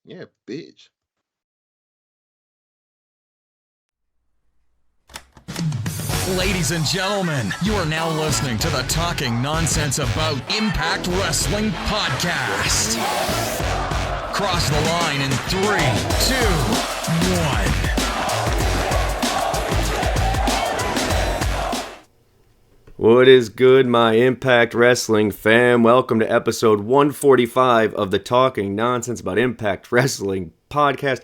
Yeah, bitch. Ladies and gentlemen, you are now listening to the Talking Nonsense About Impact Wrestling podcast. Cross the line in 3, 2, 1. What is good, my Impact Wrestling fam? Welcome to episode 145 of the Talking Nonsense About Impact Wrestling podcast.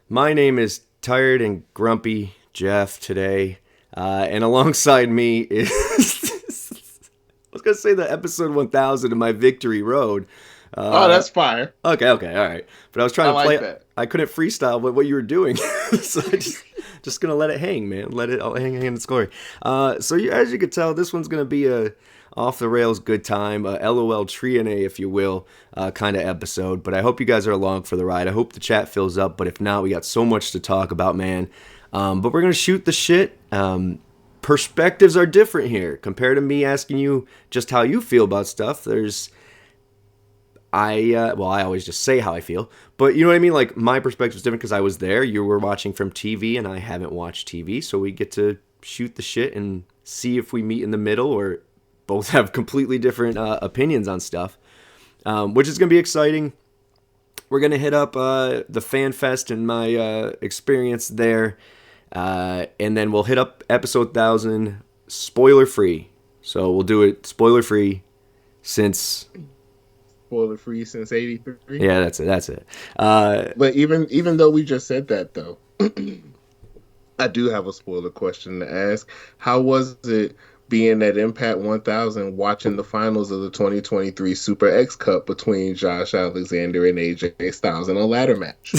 My name is Tired and Grumpy Jeff today. And alongside me is, I was going to say the episode 1000 of my Victory Road. That's fire. Okay, all right. But I was trying to play that. I couldn't freestyle what you were doing. So I just going to let it hang, man. Let it all hang in its glory. As you can tell, this one's going to be a off-the-rails good time, a LOL TNAIW, if you will, kind of episode. But I hope you guys are along for the ride. I hope the chat fills up. But if not, we got so much to talk about, man. But we're going to shoot the shit. Perspectives are different here. Compared to me asking you just how you feel about stuff, I always just say how I feel. But you know what I mean? Like, my perspective is different because I was there. You were watching from TV, and I haven't watched TV. So we get to shoot the shit and see if we meet in the middle or both have completely different opinions on stuff, which is going to be exciting. We're going to hit up the Fan Fest and my experience there. And then we'll hit up episode 1000 spoiler free. So we'll do it spoiler free since 83. Yeah, that's it. But even though we just said that though, I do have a spoiler question to ask. How was it being at Impact 1000 watching the finals of the 2023 Super X Cup between Josh Alexander and AJ Styles in a ladder match?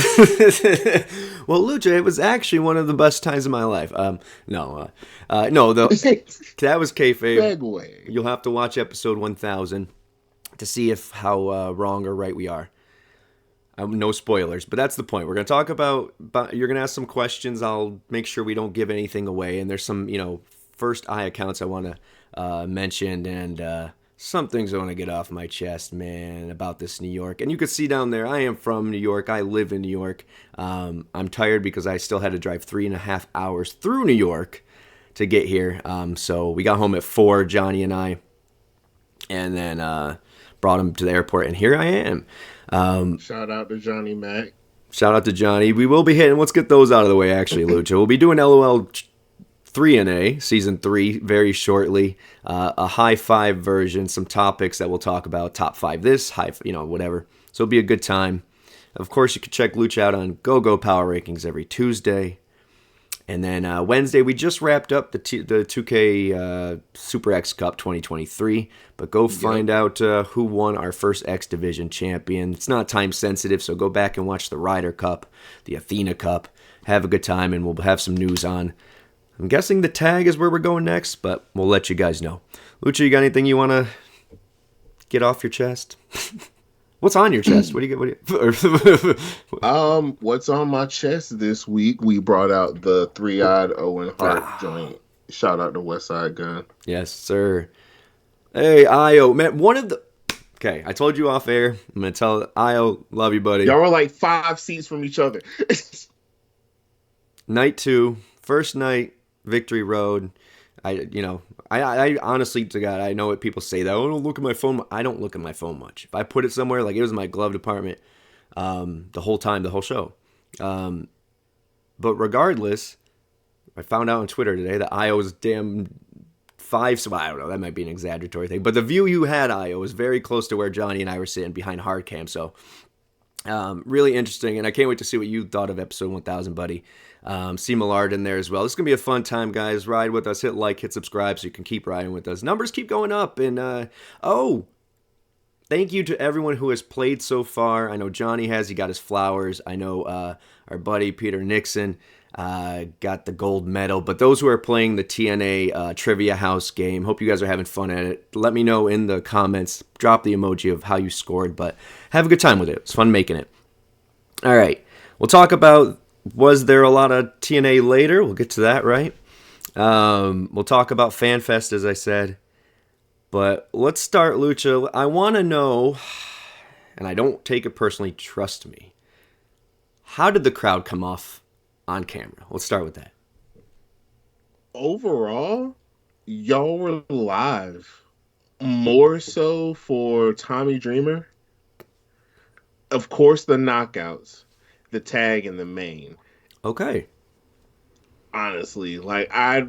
Well, Lucha, it was actually one of the best times of my life. No, that was kayfabe. Segway. You'll have to watch episode 1000 to see how wrong or right we are. No spoilers, but that's the point. We're going to talk about you're going to ask some questions. I'll make sure we don't give anything away. And there's some, first eye accounts I want to mention, and some things I want to get off my chest, man, about this New York. And you can see down there, I am from New York. I live in New York. I'm tired because I still had to drive 3.5 hours through New York to get here. So we got home at 4, Johnny and I, and then brought him to the airport, and here I am. Shout out to Johnny Mac. Shout out to Johnny. We will be hitting, let's get those out of the way, actually, Lucha. We'll be doing LOL 3NA, Season 3, very shortly. A high five version, some topics that we'll talk about. Top 5 this, whatever. So it'll be a good time. Of course, you can check Lucha out on GOOOOOO Power Rankings every Tuesday. And then Wednesday, we just wrapped up the 2K Super X Cup 2023. But go find out who won our first X Division champion. It's not time sensitive, so go back and watch the Ryder Cup, the Athena Cup. Have a good time, and we'll have some news on. I'm guessing the tag is where we're going next, but we'll let you guys know. Lucha, you got anything you want to get off your chest? What's on your chest? What do you get? What's on my chest this week? We brought out the 3-eyed Owen Hart joint. Shout out to Westside Gun. Yes, sir. Hey, Io, man, okay, I told you off air. I'm gonna tell Io, love you, buddy. Y'all were like 5 seats from each other. Night 2, first night, Victory Road. I honestly, to God, I know what people say that, don't look at my phone. I don't look at my phone much. If I put it somewhere, like it was in my glove department the whole time, the whole show. But regardless, I found out on Twitter today that Io's damn 5, so I don't know, that might be an exaggeratory thing. But the view you had, Io, was very close to where Johnny and I were sitting behind hard cam, so really interesting, and I can't wait to see what you thought of episode 1000, buddy. See Millard in there as well. This is going to be a fun time, guys. Ride with us. Hit like, hit subscribe so you can keep riding with us. Numbers keep going up. And, thank you to everyone who has played so far. I know Johnny has. He got his flowers. I know our buddy Peter Nixon got the gold medal. But those who are playing the TNA Trivia House game, hope you guys are having fun at it. Let me know in the comments. Drop the emoji of how you scored. But have a good time with it. It's fun making it. All right. We'll talk about, was there a lot of TNA later? We'll get to that, right? We'll talk about FanFest, as I said. But let's start, Lucha. I want to know, and I don't take it personally, trust me. How did the crowd come off on camera? Let's start with that. Overall, y'all were live. More so for Tommy Dreamer. Of course, the knockouts, the tag, and the main. Okay. Honestly, like I,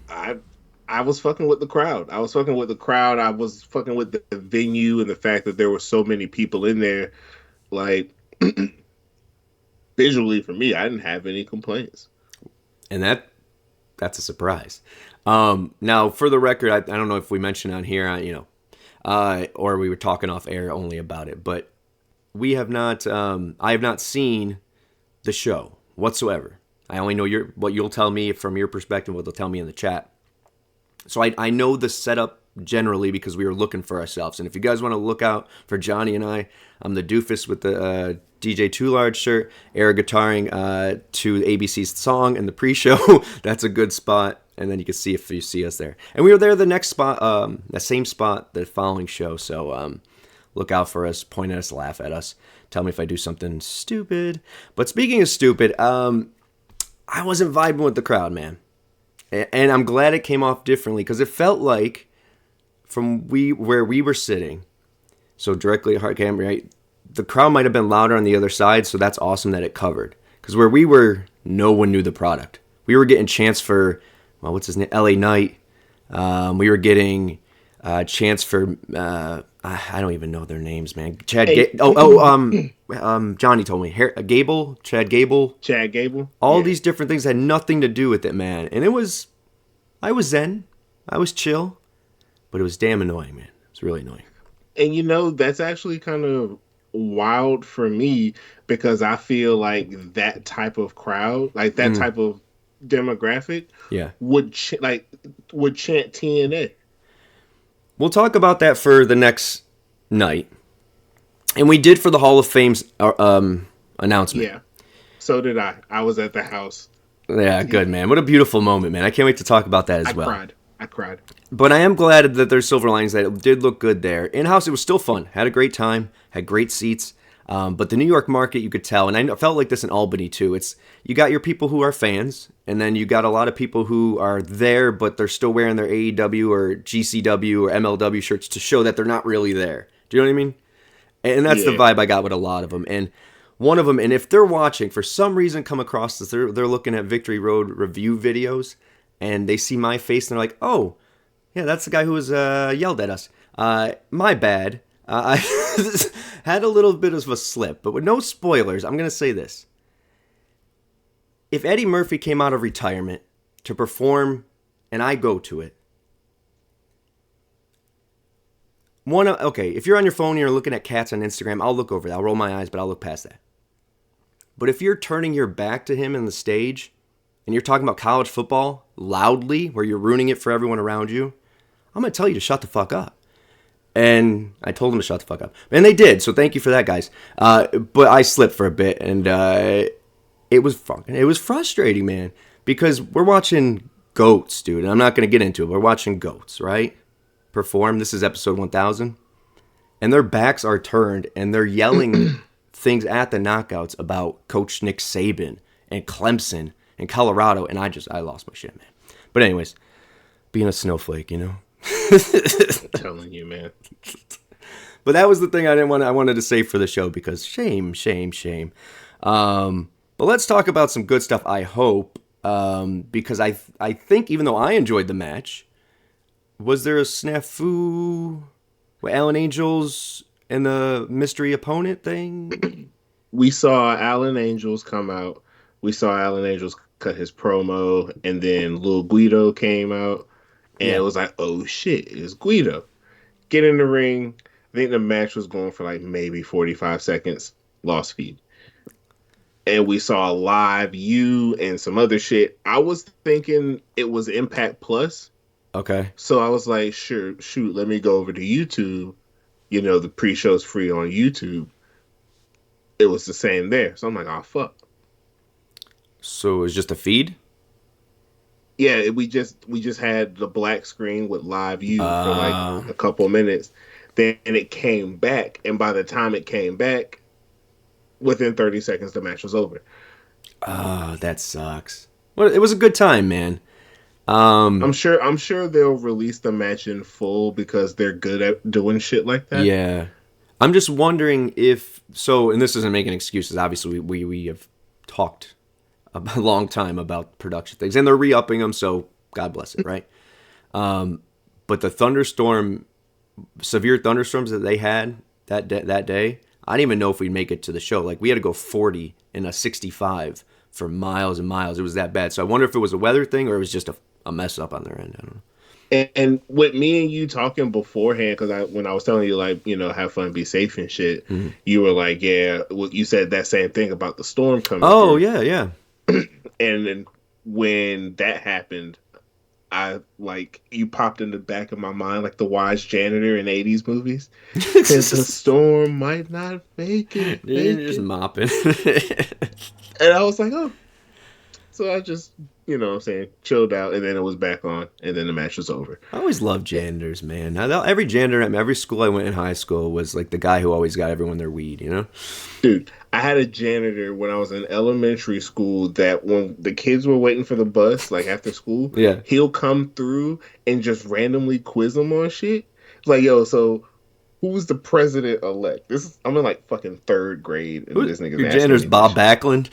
I was fucking with the crowd. I was fucking with the crowd. I was fucking with the venue and the fact that there were so many people in there. Like visually, for me, I didn't have any complaints. And that's a surprise. Now, for the record, I don't know if we mentioned on here, or we were talking off air only about it, but we have not. I have not seen the show whatsoever. I only know what you'll tell me from your perspective, what they'll tell me in the chat. So I know the setup generally because we were looking for ourselves. And if you guys want to look out for Johnny and I'm the doofus with the DJ Too Large shirt, air guitaring to ABC's song and the pre-show. That's a good spot. And then you can see if you see us there. And we were there the next spot, the same spot the following show. So look out for us, point at us, laugh at us. Tell me if I do something stupid. But speaking of stupid, I wasn't vibing with the crowd, man. And I'm glad it came off differently because it felt like from where we were sitting, so directly at hard camera, right, the crowd might have been louder on the other side, so that's awesome that it covered. Because where we were, no one knew the product. We were getting chants for, well, what's his name, LA Knight. We were getting chants for, I don't even know their names, man. Johnny told me. Chad Gable. All these different things had nothing to do with it, man. And I was zen. I was chill. But it was damn annoying, man. It was really annoying. And that's actually kind of wild for me because I feel like that type of crowd, like that type of demographic, would chant TNA. We'll talk about that for the next night. And we did for the Hall of Fame's announcement. Yeah. So did I. I was at the house. Yeah, good, man. What a beautiful moment, man. I can't wait to talk about that as well. I cried. But I am glad that there's silver linings, that it did look good there. In-house, it was still fun. Had a great time. Had great seats. But the New York market, you could tell, and I felt like this in Albany too. You got your people who are fans, and then you got a lot of people who are there, but they're still wearing their AEW or GCW or MLW shirts to show that they're not really there. Do you know what I mean? And that's the vibe I got with a lot of them. And one of them, and if they're watching, for some reason come across this, they're looking at Victory Road review videos, and they see my face, and they're like, oh, yeah, that's the guy who was yelled at us. My bad. I had a little bit of a slip, but with no spoilers, I'm going to say this. If Eddie Murphy came out of retirement to perform and I go to it, if you're on your phone and you're looking at cats on Instagram, I'll look over that. I'll roll my eyes, but I'll look past that. But if you're turning your back to him in the stage and you're talking about college football loudly, where you're ruining it for everyone around you, I'm going to tell you to shut the fuck up. And I told them to shut the fuck up. And they did, so thank you for that, guys. But I slipped for a bit, and it was frustrating, man. Because we're watching goats, dude. And I'm not going to get into it. We're watching goats, right? Perform. This is episode 1000. And their backs are turned, and they're yelling things at the knockouts about Coach Nick Saban and Clemson and Colorado. And I lost my shit, man. But anyways, being a snowflake, you know? I'm telling you, man. But that was the thing I wanted to say for the show, because shame. But let's talk about some good stuff, I hope, because I think, even though I enjoyed the match, was there a snafu with Alan Angels and the mystery opponent thing? We saw Alan Angels come out. We saw Alan Angels cut his promo, and then Lil Guido came out. And it was like, oh shit, it's Guido. Get in the ring. I think the match was going for like maybe 45 seconds. Lost feed. And we saw live you and some other shit. I was thinking it was Impact Plus. Okay. So I was like, shoot, let me go over to YouTube. You know, the pre-show's free on YouTube. It was the same there. So I'm like, oh, fuck. So it was just a feed? Yeah, we just had the black screen with live view for like a couple minutes. Then it came back, and by the time it came back, within 30 seconds, the match was over. Oh, that sucks. Well, it was a good time, man. I'm sure they'll release the match in full because they're good at doing shit like that. Yeah. I'm just wondering if so, and this isn't making excuses. Obviously, we have talked a long time about production things, and they're re-upping them. So God bless it, right? But the severe thunderstorms that they had that day, I didn't even know if we'd make it to the show. Like we had to go 40 in a 65 for miles and miles. It was that bad. So I wonder if it was a weather thing or it was just a mess up on their end. I don't know. And with me and you talking beforehand, because when I was telling you, like, have fun, be safe and shit, you were like, yeah, well, you said that same thing about the storm coming Oh, through. yeah. And then when that happened, you popped in the back of my mind like the wise janitor in 80s movies. Because the storm might not make it. You're just mopping. And I was like, oh. So I just, chilled out, and then it was back on, and then the match was over. I always loved janitors, man. Every janitor at every school I went in high school was like the guy who always got everyone their weed, Dude, I had a janitor when I was in elementary school that when the kids were waiting for the bus, like after school, yeah, he'll come through and just randomly quiz them on shit. It's like, yo, so who's the president-elect? I'm in like fucking third grade. And this nigga's your janitor's Bob Backlund.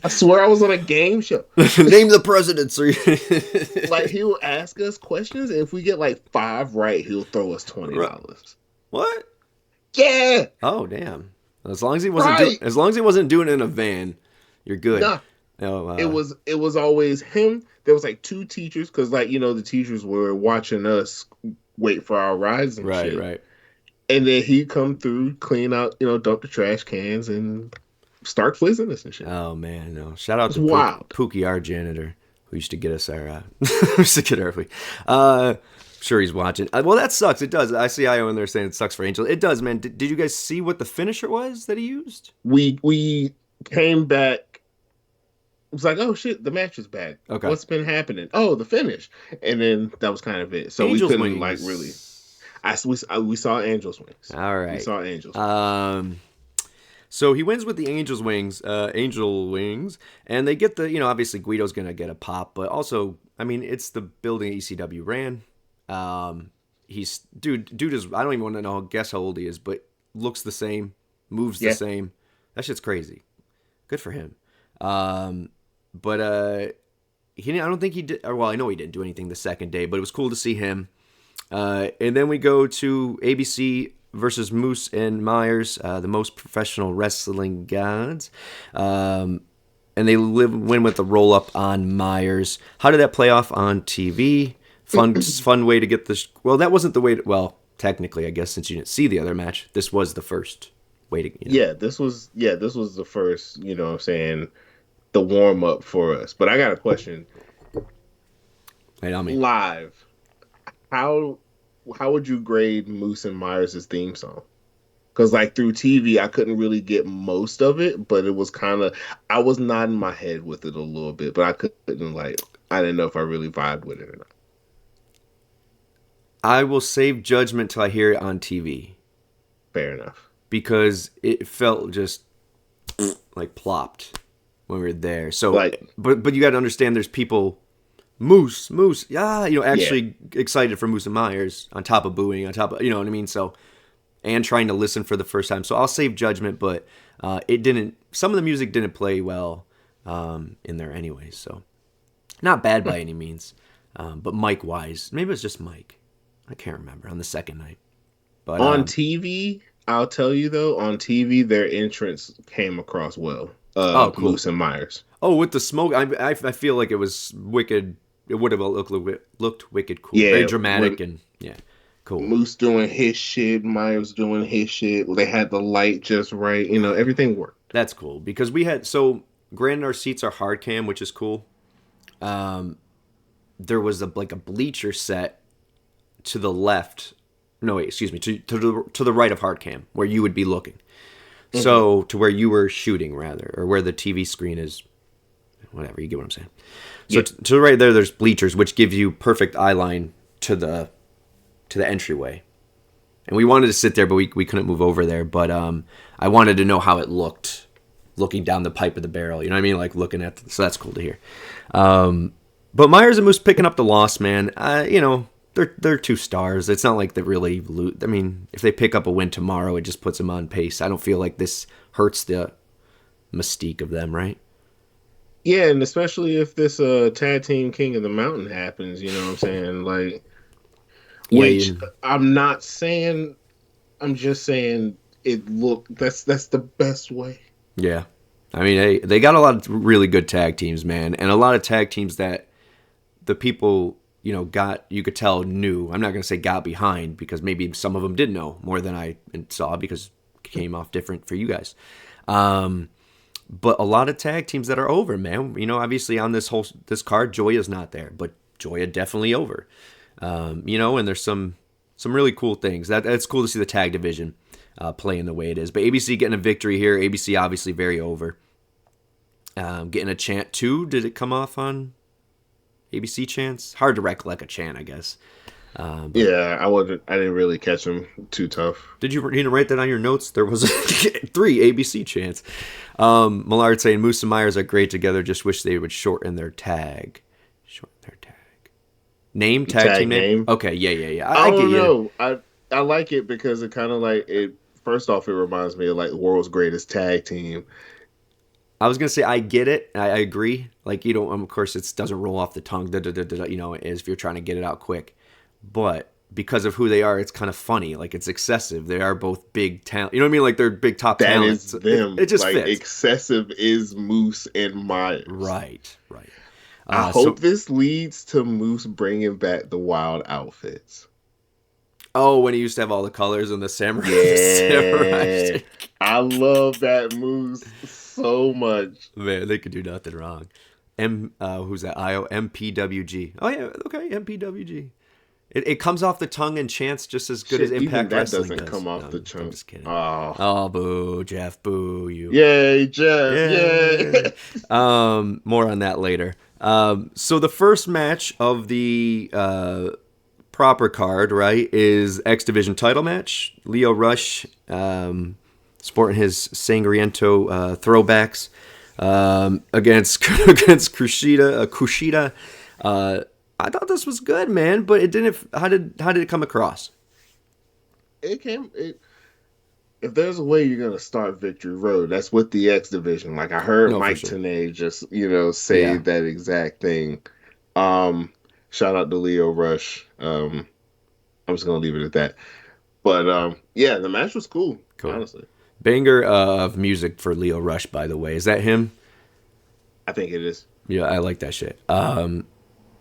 I swear I was on a game show. Name the presidents. Like, he will ask us questions, and if we get like 5 right, he'll throw us $20. What? Yeah. Oh, damn. As long as he wasn't doing it in a van, you're good. Nah. It was always him. There was like 2 teachers, because the teachers were watching us wait for our rides and shit. Right. And then he'd come through, clean out, dump the trash cans, and start quizzing us and shit. Oh man, no! Shout out to Pookie, our janitor, who used to get us our sure he's watching. Well, that sucks. It does. I see IO in there saying it sucks for Angel. It does, man. Did you guys see what the finisher was that he used? We came back. It was like, oh shit, the match is back. Okay, what's been happening? Oh, the finish, and then that was kind of it. So Angel's we couldn't wings. really. We saw Angel's wings. All right, we saw Angel's wings. So he wins with the Angel Wings, and they get the, obviously Guido's going to get a pop, but also, I mean, it's the building ECW ran. Dude is, I don't even want to guess how old he is, but looks the same, moves the same. That shit's crazy. Good for him. But I don't think he did, well, I know he didn't do anything the second day, but it was cool to see him. And then we go to ABC versus Moose and Myers, the most professional wrestling gods. And they win with the roll-up on Myers. How did that play off on TV? Fun way to get this... Well, that wasn't the way... Well, technically, I guess, since you didn't see the other match, this was the first way to... Yeah, this was the first, what I'm saying, the warm-up for us. But I got a question. Wait, live, how would you grade Moose and Myers' theme song? Because through TV, I couldn't really get most of it, but it was kind of, I was nodding my head with it a little bit, but I couldn't I didn't know if I really vibed with it or not. I will save judgment till I hear it on TV. Fair enough. Because it felt just plopped when we were there. So, but you got to understand, there's people. Moose, actually excited for Moose and Myers on top of booing, on top of, you know what I mean? So, and trying to listen for the first time. So I'll save judgment, but some of the music didn't play well in there anyway. So not bad by any means. But Mike-wise, maybe it was just Mike. I can't remember on the second night. But on TV, I'll tell you though, on TV, their entrance came across well. Cool. Moose and Myers. Oh, with the smoke, I feel like it was wicked. It would have looked wicked cool. Yeah, very dramatic and cool. Moose doing his shit, Myers doing his shit. They had the light just right. Everything worked. That's cool because we had granted our seats are hard cam, which is cool. There was a bleacher set to the left. No, wait, excuse me, to the right of hard cam where you would be looking. Mm-hmm. So to where you were shooting rather, or where the TV screen is. Whatever, you get what I'm saying. So to the right there's bleachers, which give you perfect eye line to the entryway. And we wanted to sit there, but we couldn't move over there. But I wanted to know how it looked, looking down the pipe of the barrel. You know what I mean? Like looking at, so that's cool to hear. But Myers and Moose picking up the loss, man. You know, they're 2 stars. It's not like they really lose. I mean, if they pick up a win tomorrow, it just puts them on pace. I don't feel like this hurts the mystique of them, right? Yeah, and especially if this tag team King of the Mountain happens, you know what I'm saying? Like, which I'm not saying, I'm just saying that's the best way. Yeah. I mean, they got a lot of really good tag teams, man, and a lot of tag teams that the people, you know, you could tell knew. I'm not going to say got behind, because maybe some of them did know more than I saw, because it came off different for you guys. But a lot of tag teams that are over, man. You know, obviously on this card, Joya's not there, but Joya definitely over. You know, and there's some really cool things. That's cool to see the tag division playing the way it is. But ABC getting a victory here. ABC obviously very over. Getting a chant too. Did it come off on ABC chants? Hard to recollect a chant, I guess. Yeah, I didn't really catch them too tough. Did you write that on your notes? There was 3 ABC chants. Millard saying Moose and Myers are great together. Just wish they would shorten their tag. Name, tag team name? Okay, yeah. I don't know. I like it because it kind of like it. First off, it reminds me of like world's greatest tag team. I was gonna say I get it. I agree. Like, you know, of course, it doesn't roll off the tongue. You know, as if you're trying to get it out quick. But because of who they are, it's kind of funny. Like, it's excessive. They are both big talent. You know what I mean? Like, they're big top talents. That is them. It just like, fits. Excessive is Moose and Myers. Right. I hope this leads to Moose bringing back the wild outfits. Oh, when he used to have all the colors and the samurai. Yeah. I love that Moose so much. Man, they could do nothing wrong. Who's that? MPWG. Oh, yeah. Okay, MPWG. It comes off the tongue and chants just as good as Impact Wrestling does. That doesn't come off the tongue. I'm just kidding. Oh, boo, Jeff, boo, you. Yay, Jeff, yay. More on that later. So the first match of the proper card, right, is X Division title match. Lio Rush, sporting his Sangriento throwbacks, against Kushida. I thought this was good, man, but it didn't. How did it come across? If there's a way you're gonna start Victory Road, that's with the X Division. Like I heard Mike Tenay just say that exact thing. Shout out to Lio Rush. I'm just gonna leave it at that. But yeah, the match was cool. Honestly, banger of music for Lio Rush, by the way. Is that him? I think it is. Yeah, I like that shit.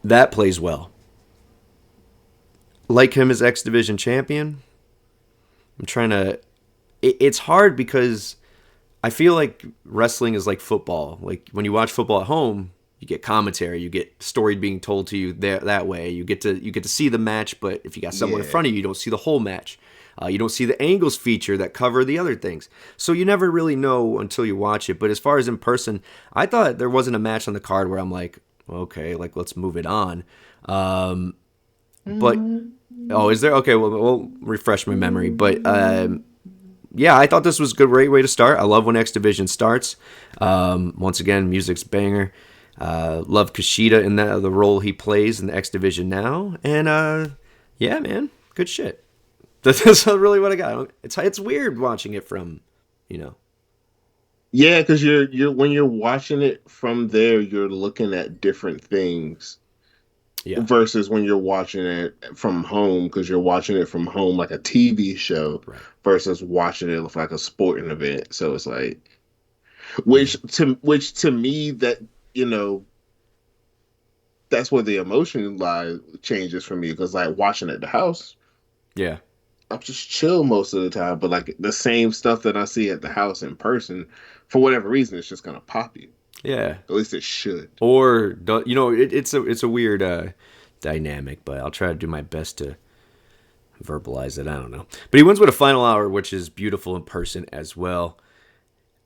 That plays well. Like him as X Division champion. I'm trying to. It's hard because I feel like wrestling is like football. Like when you watch football at home, you get commentary, you get story being told to you that way. You get to see the match, but if you got someone in front of you, you don't see the whole match. You don't see the angles feature that cover the other things. So you never really know until you watch it. But as far as in person, I thought there wasn't a match on the card where I'm like, okay, like let's move it on. But is there? Okay, well, we'll refresh my memory. But yeah, I thought this was a great way to start. I love when X Division starts. Once again, music's banger. Love Kushida in the role he plays in the X Division now. And yeah, man, good shit. That's really what I got. It's weird watching it from, Yeah, because you're when you're watching it from there, you're looking at different things. Yeah. Versus when you're watching it from home, because you're watching it from home like a TV show, right, versus watching it like a sporting event. So it's like, which to me that that's where the emotion changes for me, because like watching at the house, yeah, I'm just chill most of the time. But like the same stuff that I see at the house in person, for whatever reason, it's just gonna pop you. Yeah, at least it should. Or it's a weird dynamic, but I'll try to do my best to verbalize it. I don't know, but he wins with a final hour, which is beautiful in person as well.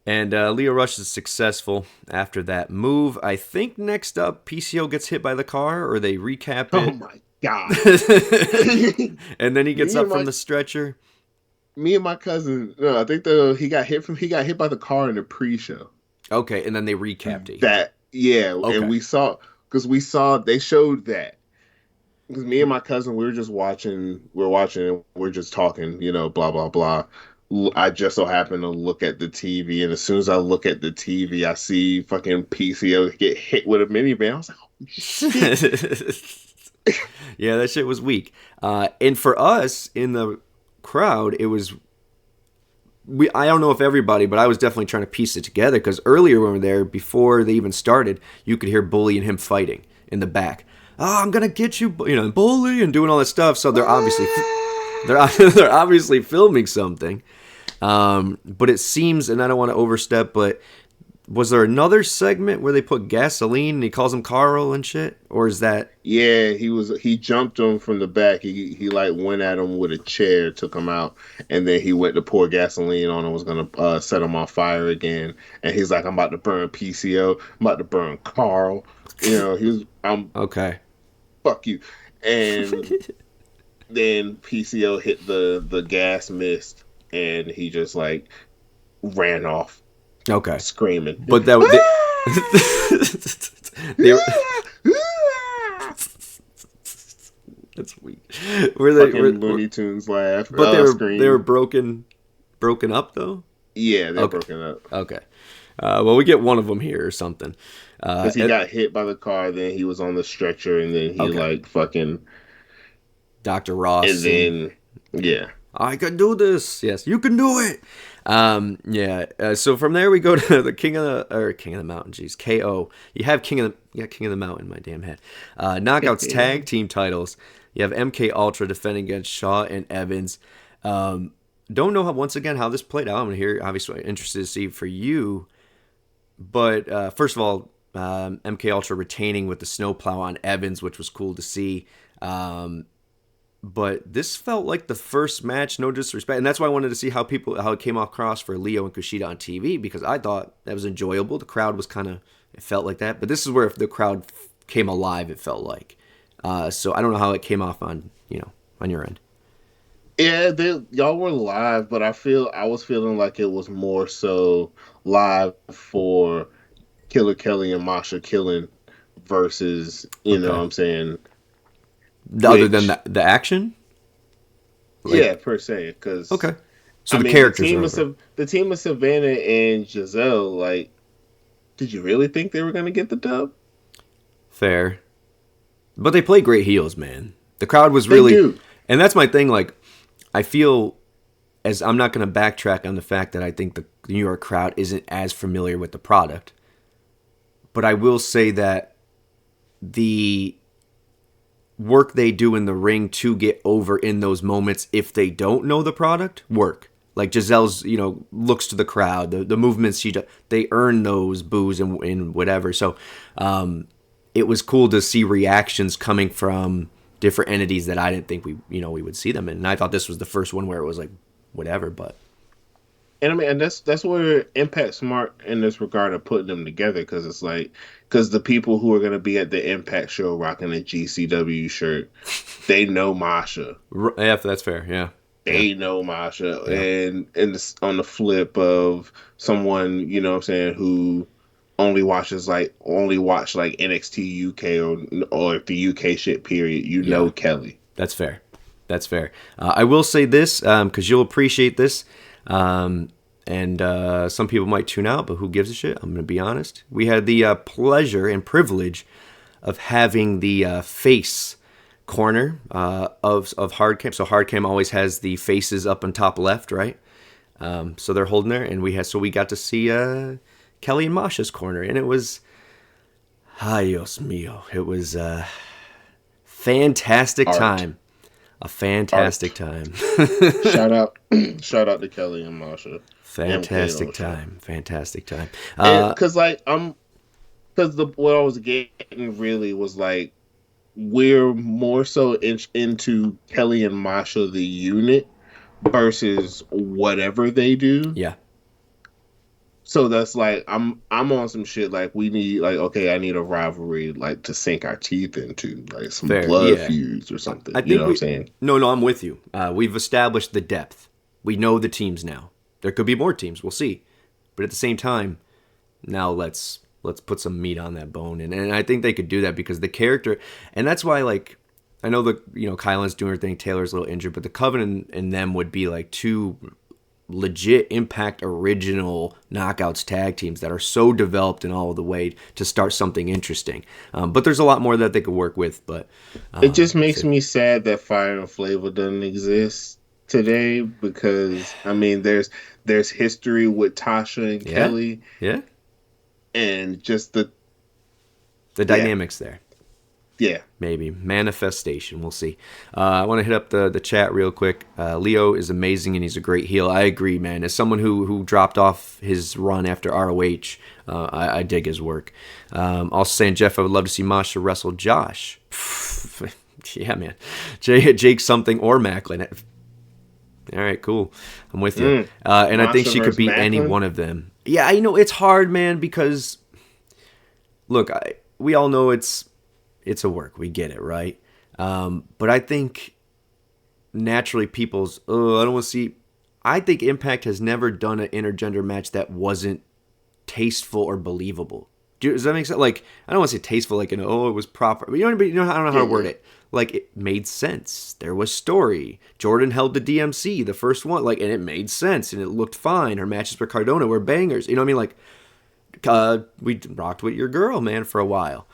And Lio Rush is successful after that move. I think next up, PCO gets hit by the car, or they recap it. Oh my God. And then he gets Me up and from my the stretcher. me and my cousin, no, I think he got hit by the car in the pre-show. Okay, and then they recapped it. That yeah, and Okay. we saw they showed that. Because me and my cousin, we were just watching, and we're just talking, blah blah blah. I just so happened to look at the TV, and as soon as I look at the TV, I see fucking PCO get hit with a minivan. I was like, "Holy shit!" Yeah, that shit was weak. And for us in the crowd, it was. I don't know if everybody, but I was definitely trying to piece it together because earlier when we were there, before they even started, you could hear Bully and him fighting in the back. Oh, I'm gonna get you, Bully, and doing all that stuff. So they're obviously they're obviously filming something. But it seems, and I don't want to overstep, but was there another segment where they put gasoline and he calls him Carl and shit, or is that? Yeah, he jumped him from the back. He like went at him with a chair, took him out, and then he went to pour gasoline on him, was gonna set him on fire again. And he's like, I'm about to burn PCO, I'm about to burn Carl. I'm Okay. fuck you. And then PCO hit the gas mist, and he just like ran off. Okay. Screaming. But that they that's weak. Were they fucking Looney Tunes laugh? But scream. they were broken up though. Yeah, they're broken up. Okay. Well, we get one of them here or something. Because he got hit by the car, then he was on the stretcher, and then he like fucking Dr. Ross. And then yeah, I can do this. Yes, you can do it. Yeah. So from there we go to the King of the Mountain. Jeez, KO. You have King of the Mountain. My damn head. Knockouts tag team titles. You have MK Ultra defending against Shaw and Evans. Don't know once again how this played out. I'm here obviously interested to see for you. But first of all, MK Ultra retaining with the snowplow on Evans, which was cool to see. But this felt like the first match, no disrespect, and that's why I wanted to see how it came across for Leo and Kushida on TV, because I thought that was enjoyable. The crowd was it felt like that, but this is where the crowd came alive. It felt like, so I don't know how it came off on your end. Yeah, y'all were live, but I was feeling like it was more so live for Killer Kelly and Masha killing versus know what I'm saying. Other than the action? Yeah, per se. Cause, okay. So the characters the team of Savannah and Giselle, like, did you really think they were going to get the dub? Fair. But they play great heels, man. The crowd was really... They do. And that's my thing, like, I feel, as I'm not going to backtrack on the fact that I think the New York crowd isn't as familiar with the product. But I will say that the work they do in the ring to get over in those moments, if they don't know the product, work. Like Giselle's, looks to the crowd, the movements they earn those boos and whatever. So it was cool to see reactions coming from different entities that I didn't think we would see them in. And I thought this was the first one where it was like whatever, but. And I mean, and that's where Impact smart in this regard of putting them together, because it's like, because the people who are going to be at the Impact show rocking a GCW shirt, they know Masha. Yeah, that's fair. Yeah, they know Masha, and on the flip of someone what I'm saying, who only watched like NXT UK or the UK shit. Period. Know Kelly. That's fair. That's fair. I will say this because you'll appreciate this. And some people might tune out, but who gives a shit? I'm going to be honest. We had the pleasure and privilege of having the face corner of Hardcam. So Hardcam always has the faces up on top left, right? So they're holding there, and we got to see Kelly and Masha's corner, and it was, ay Dios mío, it was a fantastic time. A fantastic time. Shout out to Kelly and Masha. Fantastic time. Because what I was getting really was like, we're more so into Kelly and Masha the unit versus whatever they do. Yeah. So that's like I'm on some shit like we need like okay, I need a rivalry like to sink our teeth into, like some Fair, blood yeah. feuds or something. I You know think what I'm we. saying? No, I'm with you. We've established the depth. We know the teams now. There could be more teams. We'll see. But at the same time, now let's put some meat on that bone, and I think they could do that because the character, and that's why like I know the Kylan's doing her thing, Taylor's a little injured, but the Covenant and them would be like two legit Impact original Knockouts tag teams that are so developed in all of the way to start something interesting. But there's a lot more that they could work with. But It just so, makes me sad that Fire and Flavor doesn't exist today because I mean there's history with Tasha and yeah, Kelly yeah, and just the the yeah dynamics there. yeah Maybe manifestation. We'll see. I want to hit up the chat real quick. Leo is amazing and he's a great heel. I agree, man. As someone who dropped off his run after ROH, I dig his work. Also saying, Jeff, I would love to see Masha wrestle Josh. Yeah, man. Jake something or Macklin. All right, cool. I'm with you. And I think Masha she could versus beat any Macklin? one of them. Yeah, it's hard, man, because look, we all know it's a work. We get it, right? But I think naturally people's, I don't want to see. I think Impact has never done an intergender match that wasn't tasteful or believable. Does that make sense? Like, I don't want to say tasteful, like, it was proper. But I don't know how to word it. Like, it made sense. There was story. Jordan held the DMC, the first one, like, and it made sense and it looked fine. Her matches with Cardona were bangers. You know what I mean? Like, we rocked with your girl, man, for a while.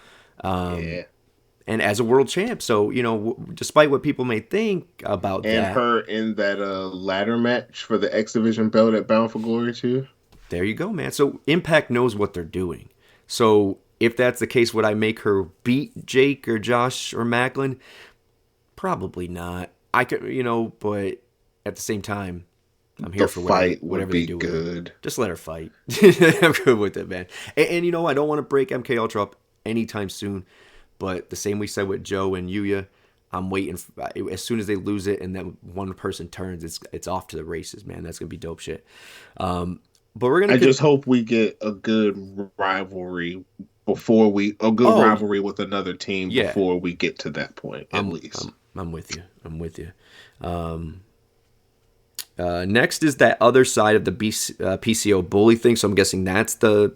Yeah. And as a world champ. So, despite what people may think about And that. her in that ladder match for the X Division belt at Bound for Glory too. There you go, man. So Impact knows what they're doing. So if that's the case, would I make her beat Jake or Josh or Macklin? Probably not. I could, but at the same time, I'm here The for fight whatever would they be do with it. good. Just let her fight. I'm good with it, man. And I don't want to break MK Ultra up anytime soon. But the same we said with Joe and Yuya, I'm waiting. As soon as they lose it and then one person turns, it's off to the races, man. That's gonna be dope shit. But we're gonna. I just hope we get a good rivalry rivalry with another team Yeah. before we get to that point. At least I'm with you. Next is that other side of the PCO bully thing. So I'm guessing that's the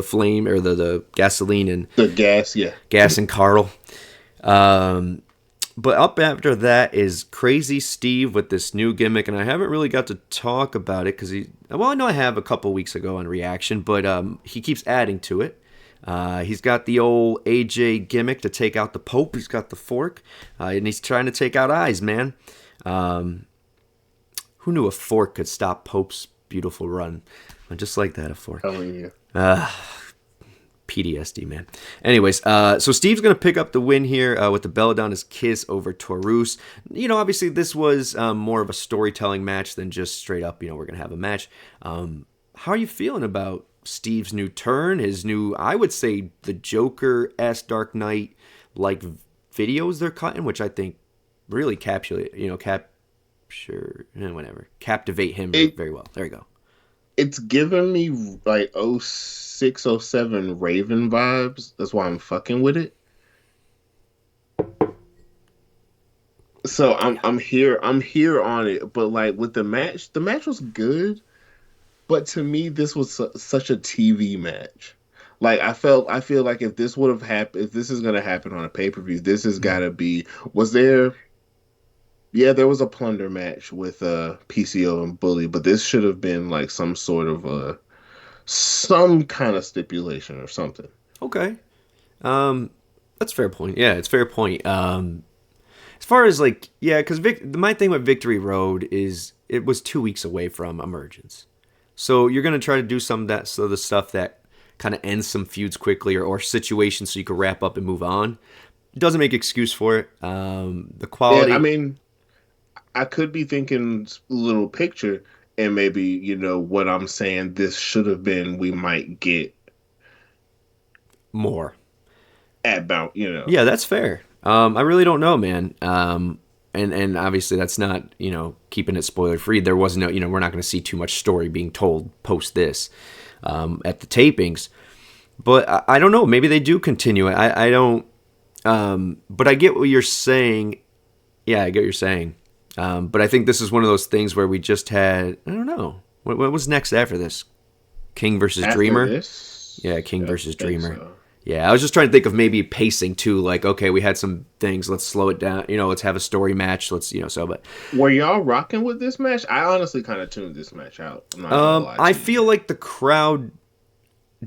flame or the gasoline and the gas, yeah. Gas and Carl. But up after that is Crazy Steve with this new gimmick, and I haven't really got to talk about it because I know I have a couple weeks ago on Reaction, but he keeps adding to it. He's got the old AJ gimmick to take out the Pope. He's got the fork, and he's trying to take out eyes, man. Who knew a fork could stop Pope's beautiful run? Just like that, a fork. Telling you. PTSD, man. Anyways, so Steve's going to pick up the win here with the Belladonna's kiss over Taurus. Obviously this was more of a storytelling match than just straight up, we're going to have a match. How are you feeling about Steve's new turn, his new, I would say, the Joker-esque Dark Knight like videos they're cutting, which I think really captivate him very well. There you go. It's giving me like 0607 Raven vibes. That's why I'm fucking with it. So I'm here on it. But like with the match was good. But to me, this was such a TV match. Like I feel like if this would have happened, if this is gonna happen on a pay-per-view, this has gotta be. Was there? Yeah, there was a plunder match with PCO and Bully, but this should have been like some sort of some kind of stipulation or something. Okay. That's a fair point. Yeah, it's a fair point. As far as like, yeah, because my thing with Victory Road is it was 2 weeks away from Emergence. So you're going to try to do some of that, so the stuff that kind of ends some feuds quickly or situations so you can wrap up and move on. It doesn't make excuse for it. The quality. Yeah, I mean, I could be thinking little picture, and maybe, what I'm saying, this should have been, we might get more. At Bound, Yeah, that's fair. I really don't know, man. And and obviously that's not, keeping it spoiler free. There was no, we're not going to see too much story being told post this at the tapings. But I don't know. Maybe they do continue it. I don't. But I get what you're saying. Yeah, I get what you're saying. But I think this is one of those things where we just had. I don't know. What was next after this? King versus After Dreamer. This, Yeah, King versus Dreamer. So. Yeah, I was just trying to think of maybe pacing too. Like, okay, we had some things. Let's slow it down. Let's have a story match. Let's, But Were y'all rocking with this match? I honestly kind of tuned this match out. I'm not gonna lie to I you. feel like the crowd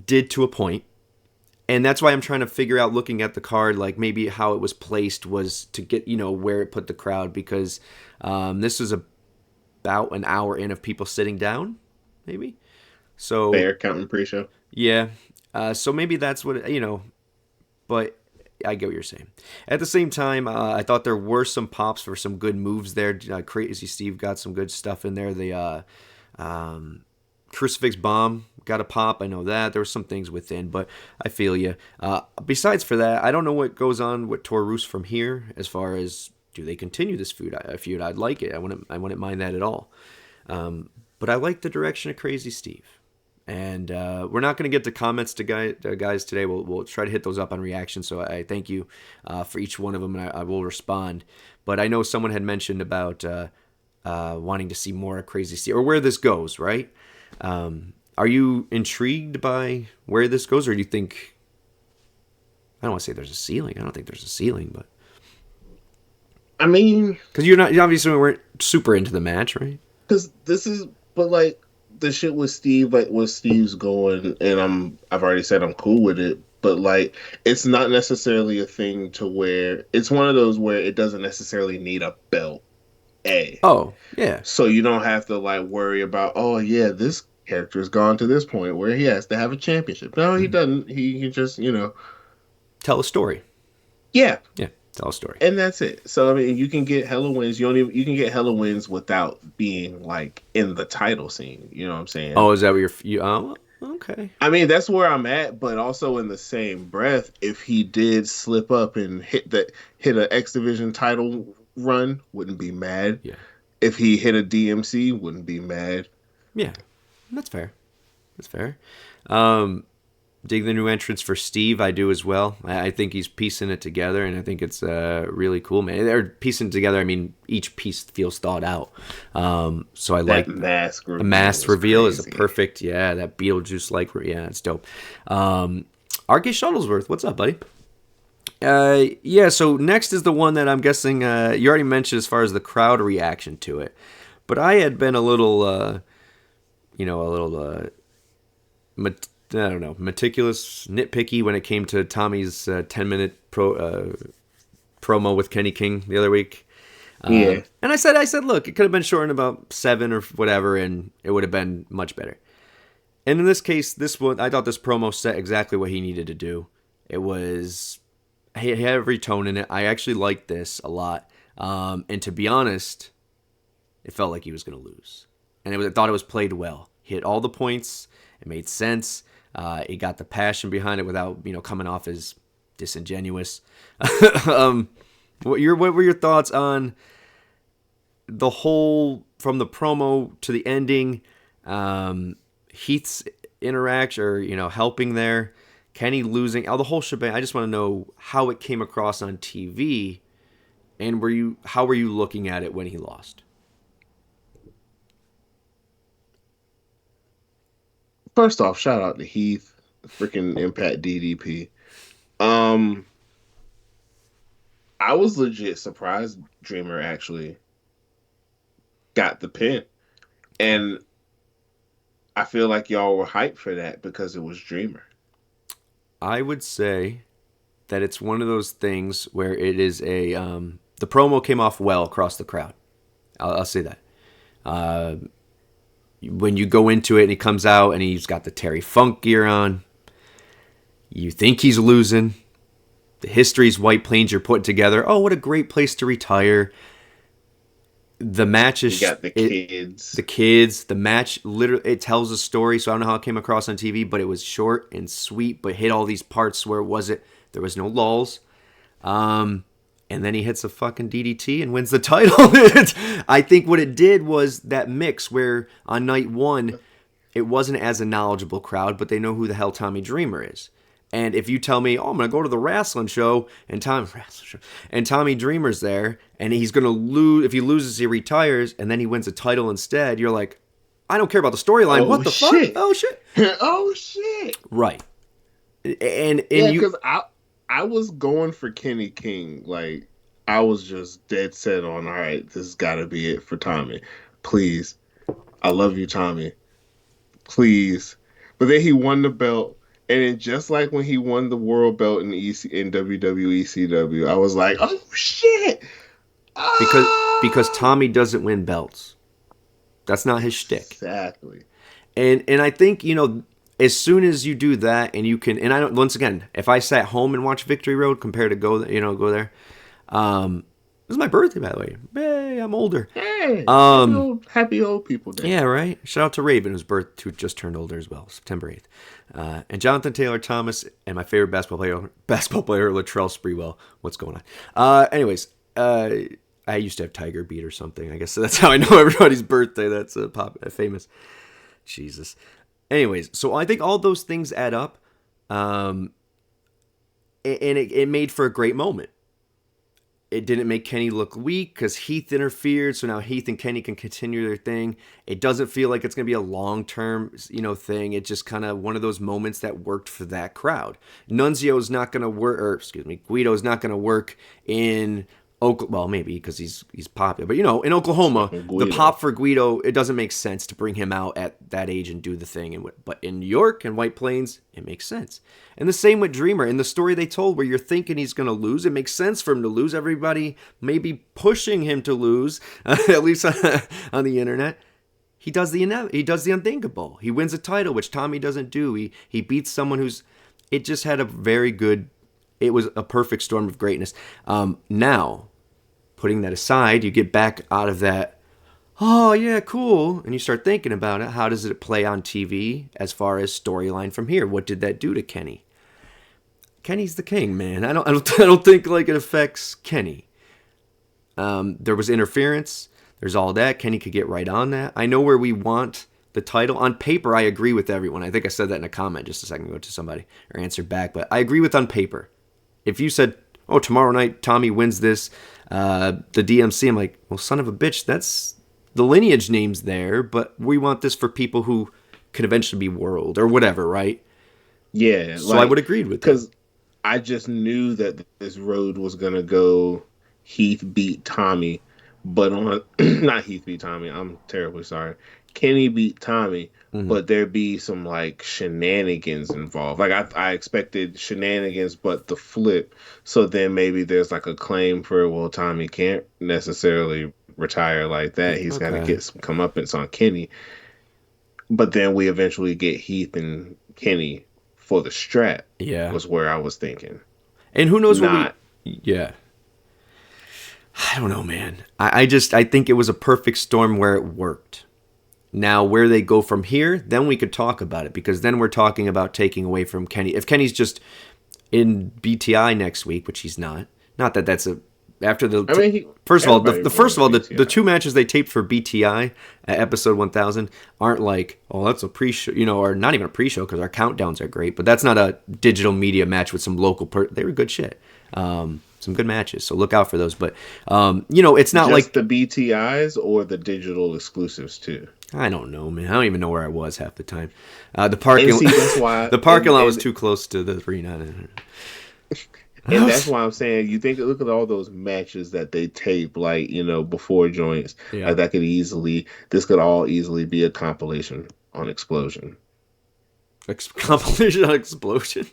did to a point, and that's why I'm trying to figure out, looking at the card, like maybe how it was placed was to get where it put the crowd, because this is about an hour in of people sitting down, maybe. So Fair counting pre-show. Yeah. So maybe that's what, but I get what you're saying. At the same time, I thought there were some pops for some good moves there. Crazy Steve got some good stuff in there. The Crucifix Bomb got a pop. I know that. There were some things within, but I feel you. Besides for that, I don't know what goes on with Taurus from here as far as, do they continue this feud? I'd like it. I wouldn't mind that at all. But I like the direction of Crazy Steve. And we're not going to get to comments to guys today. We'll try to hit those up on reaction. So I thank you for each one of them, and I will respond. But I know someone had mentioned about wanting to see more of Crazy Steve, or where this goes, right? Are you intrigued by where this goes, or do you think... I don't want to say there's a ceiling. I don't think there's a ceiling, but... I mean... Because you obviously weren't super into the match, right? Because this is... But, like... The shit with Steve, like where Steve's going, and I've already said I'm cool with it, but like it's not necessarily a thing to where it's one of those where it doesn't necessarily need a belt. Oh, yeah. So you don't have to like worry about, oh yeah, this character's gone to this point where he has to have a championship. No, he doesn't. He just, tell a story. Yeah. Yeah. Tell a story. And that's it. So I mean, you can get hella wins. You can get hella wins without being like in the title scene. You know what I'm saying? Oh, is that what you? Oh, okay. I mean, that's where I'm at. But also in the same breath, if he did slip up and hit an X Division title run, wouldn't be mad. Yeah. If he hit a DMC, wouldn't be mad. Yeah, that's fair. That's fair. Dig the new entrance for Steve. I do as well. I think he's piecing it together, and I think it's really cool, man. They're piecing it together. I mean, each piece feels thought out. So I like mask reveal. The mask reveal crazy. is a perfect. Yeah, that Beetlejuice like. Yeah, it's dope. R.K. Shuttlesworth, what's up, buddy? Yeah. So next is the one that I'm guessing you already mentioned as far as the crowd reaction to it, but I had been a little, I don't know, meticulous, nitpicky when it came to Tommy's 10-minute promo with Kenny King the other week. Yeah. And I said, look, it could have been shortened about 7 or whatever, and it would have been much better. And in this case, this one, I thought this promo set exactly what he needed to do. It was, he had every tone in it. I actually liked this a lot. And to be honest, it felt like he was going to lose. And I thought it was played well. He hit all the points. It made sense. He got the passion behind it without, coming off as disingenuous. What were your thoughts on the whole, from the promo to the ending, Heath's interaction, or, helping there, Kenny losing, the whole shebang? I just want to know how it came across on TV, and how were you looking at it when he lost? First off, shout out to Heath, freaking Impact DDP. I was legit surprised Dreamer actually got the pin. And I feel like y'all were hyped for that because it was Dreamer. I would say that it's one of those things where it is the promo came off well across the crowd. I'll say that. When you go into it and he comes out and he's got the Terry Funk gear on, you think he's losing. The history's White Plains you're putting together. Oh, what a great place to retire. The match is... You got the kids. The kids. The match, literally, it tells a story. So I don't know how it came across on TV, but it was short and sweet, but hit all these parts where there was no lulls. and then he hits a fucking DDT and wins the title. I think what it did was that mix where on night one, it wasn't as a knowledgeable crowd, but they know who the hell Tommy Dreamer is. And if you tell me, oh, I'm going to go to the wrestling show, and Tommy Dreamer's there, and he's going to lose, if he loses, he retires, and then he wins a title instead, you're like, I don't care about the storyline. What the fuck? Oh, shit. Oh, shit. Right. And yeah, because I was going for Kenny King. Like, I was just dead set on, all right, this has got to be it for Tommy. Please. I love you, Tommy. Please. But then he won the belt. And then just like when he won the world belt in WWE CW, I was like, oh, shit. Because Tommy doesn't win belts. That's not his shtick. Exactly. And I think, as soon as you do that, and you can, and I don't. Once again, if I sat home and watched Victory Road compared to go there, this is my birthday, by the way. Hey, I'm older. Hey, happy old people day. Yeah, right. Shout out to Raven, who just turned older as well, September 8th. And Jonathan Taylor Thomas, and my favorite basketball player, Latrell Sprewell. What's going on? Anyways, I used to have Tiger Beat or something. I guess that's how I know everybody's birthday. That's famous. Jesus. Anyways, so I think all those things add up, and it made for a great moment. It didn't make Kenny look weak because Heath interfered, so now Heath and Kenny can continue their thing. It doesn't feel like it's going to be a long-term, thing. It's just kind of one of those moments that worked for that crowd. Nunzio's not going to work, Guido's not going to work in Well, maybe because he's popular, but in Oklahoma, the pop for Guido, it doesn't make sense to bring him out at that age and do the thing. But in New York and White Plains, it makes sense. And the same with Dreamer. In the story they told, where you're thinking he's going to lose, it makes sense for him to lose. Everybody may be pushing him to lose, at least on the internet. He does the unthinkable. He wins a title, which Tommy doesn't do. He beats someone who's. It just had a very good. It was a perfect storm of greatness. Now, putting that aside, you get back out of that, oh, yeah, cool, and you start thinking about it. How does it play on TV as far as storyline from here? What did that do to Kenny? Kenny's the king, man. I don't think it affects Kenny. There was interference. There's all that. Kenny could get right on that. I know where we want the title. On paper, I agree with everyone. I think I said that in a comment just a second ago to somebody, or answered back, but I agree with on paper. If you said, oh, tomorrow night Tommy wins this, the DMC, I'm like, well, son of a bitch, that's the lineage name's there, but we want this for people who could eventually be world or whatever, right? Yeah. So I would agree with that. Because I just knew that this road was going to go Heath beat Tommy, but on, not Heath beat Tommy, I'm terribly sorry. Kenny beat Tommy, but there'd be some shenanigans involved. I expected shenanigans, but the flip. So then maybe there's a claim for, well, Tommy can't necessarily retire like that. He's got to get some comeuppance on Kenny. But then we eventually get Heath and Kenny for the strap. Yeah, was where I was thinking. And who knows what yeah. I don't know, man. I think it was a perfect storm where it worked. Now, where they go from here, then we could talk about it, because then we're talking about taking away from Kenny. If Kenny's just in BTI next week, which he's not that that's a after the first of all, the two matches they taped for BTI at episode 1000 aren't that's a pre-show, or not even a pre-show, because our countdowns are great, but that's not a digital media match with some local they were good shit. Some good matches, so look out for those. But it's not just the BTIs or the digital exclusives too. I don't know, man. I don't even know where I was half the time. The parking lot was too close to the arena. And that's why I'm saying, look at all those matches that they tape, before joints. Yeah. This could all easily be a compilation on Explosion. Compilation on Explosion?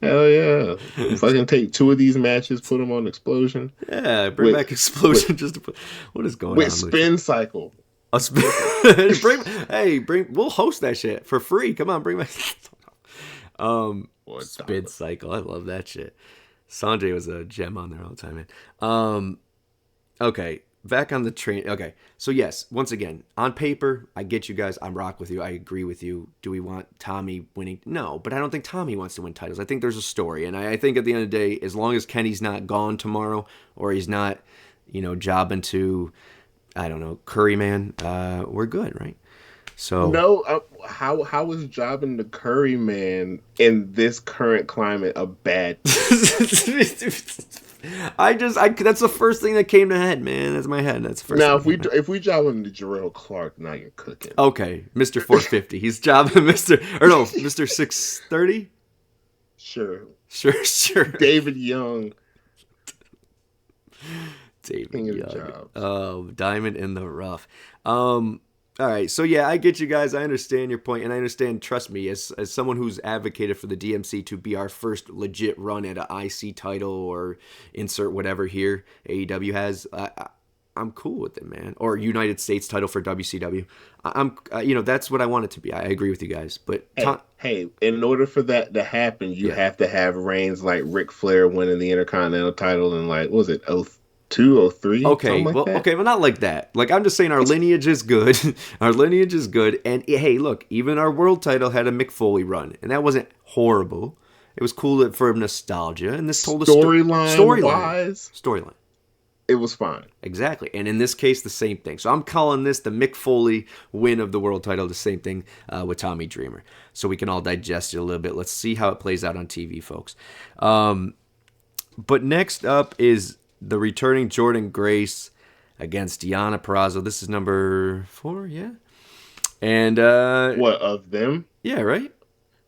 Hell yeah. If I can take two of these matches, put them on Explosion. Yeah, bring back Explosion just to put... What is going on? With Spin Cycle. We'll host that shit for free. Come on, bring back... Spin Cycle. I love that shit. Sanjay was a gem on there all the time, man. Okay. back on the train. Okay, so yes, once again, on paper, I get you guys. I'm rock with you. I agree with you. Do we want Tommy winning? No, but I don't think Tommy wants to win titles. I think there's a story, and I think at the end of the day, as long as Kenny's not gone tomorrow or he's not, jobbing to, I don't know, Curryman, we're good, right? So No, how is jobbing the Curry man in this current climate a bad that's the first thing that came to head, man. That's my head. That's the first Now, thing. if we job him to Jarrell Clark, now you're cooking. Okay, Mr. 450. He's jobbing Mr. 630. Sure. Sure. David Young. David Young. Oh, diamond in the rough. All right, so yeah, I get you guys. I understand your point, and I understand. Trust me, as someone who's advocated for the DMC to be our first legit run at an IC title or insert whatever here AEW has, I'm cool with it, man. Or United States title for WCW. I'm that's what I want it to be. I agree with you guys, but hey, in order for that to happen, you have to have reigns like Ric Flair winning the Intercontinental title in like, what was it, 02, 03? Okay, well, not like that. Like, I'm just saying our lineage is good. Our lineage is good. And, hey, look, even our world title had a Mick Foley run. And that wasn't horrible. It was cool for nostalgia. And this told a storyline. It was fine. Exactly. And in this case, the same thing. So I'm calling this the Mick Foley win of the world title, the same thing with Tommy Dreamer. So we can all digest it a little bit. Let's see how it plays out on TV, folks. But next up is the returning Jordynne Grace against Deonna Purrazzo. This is number 4, yeah? And what, of them? Yeah, right?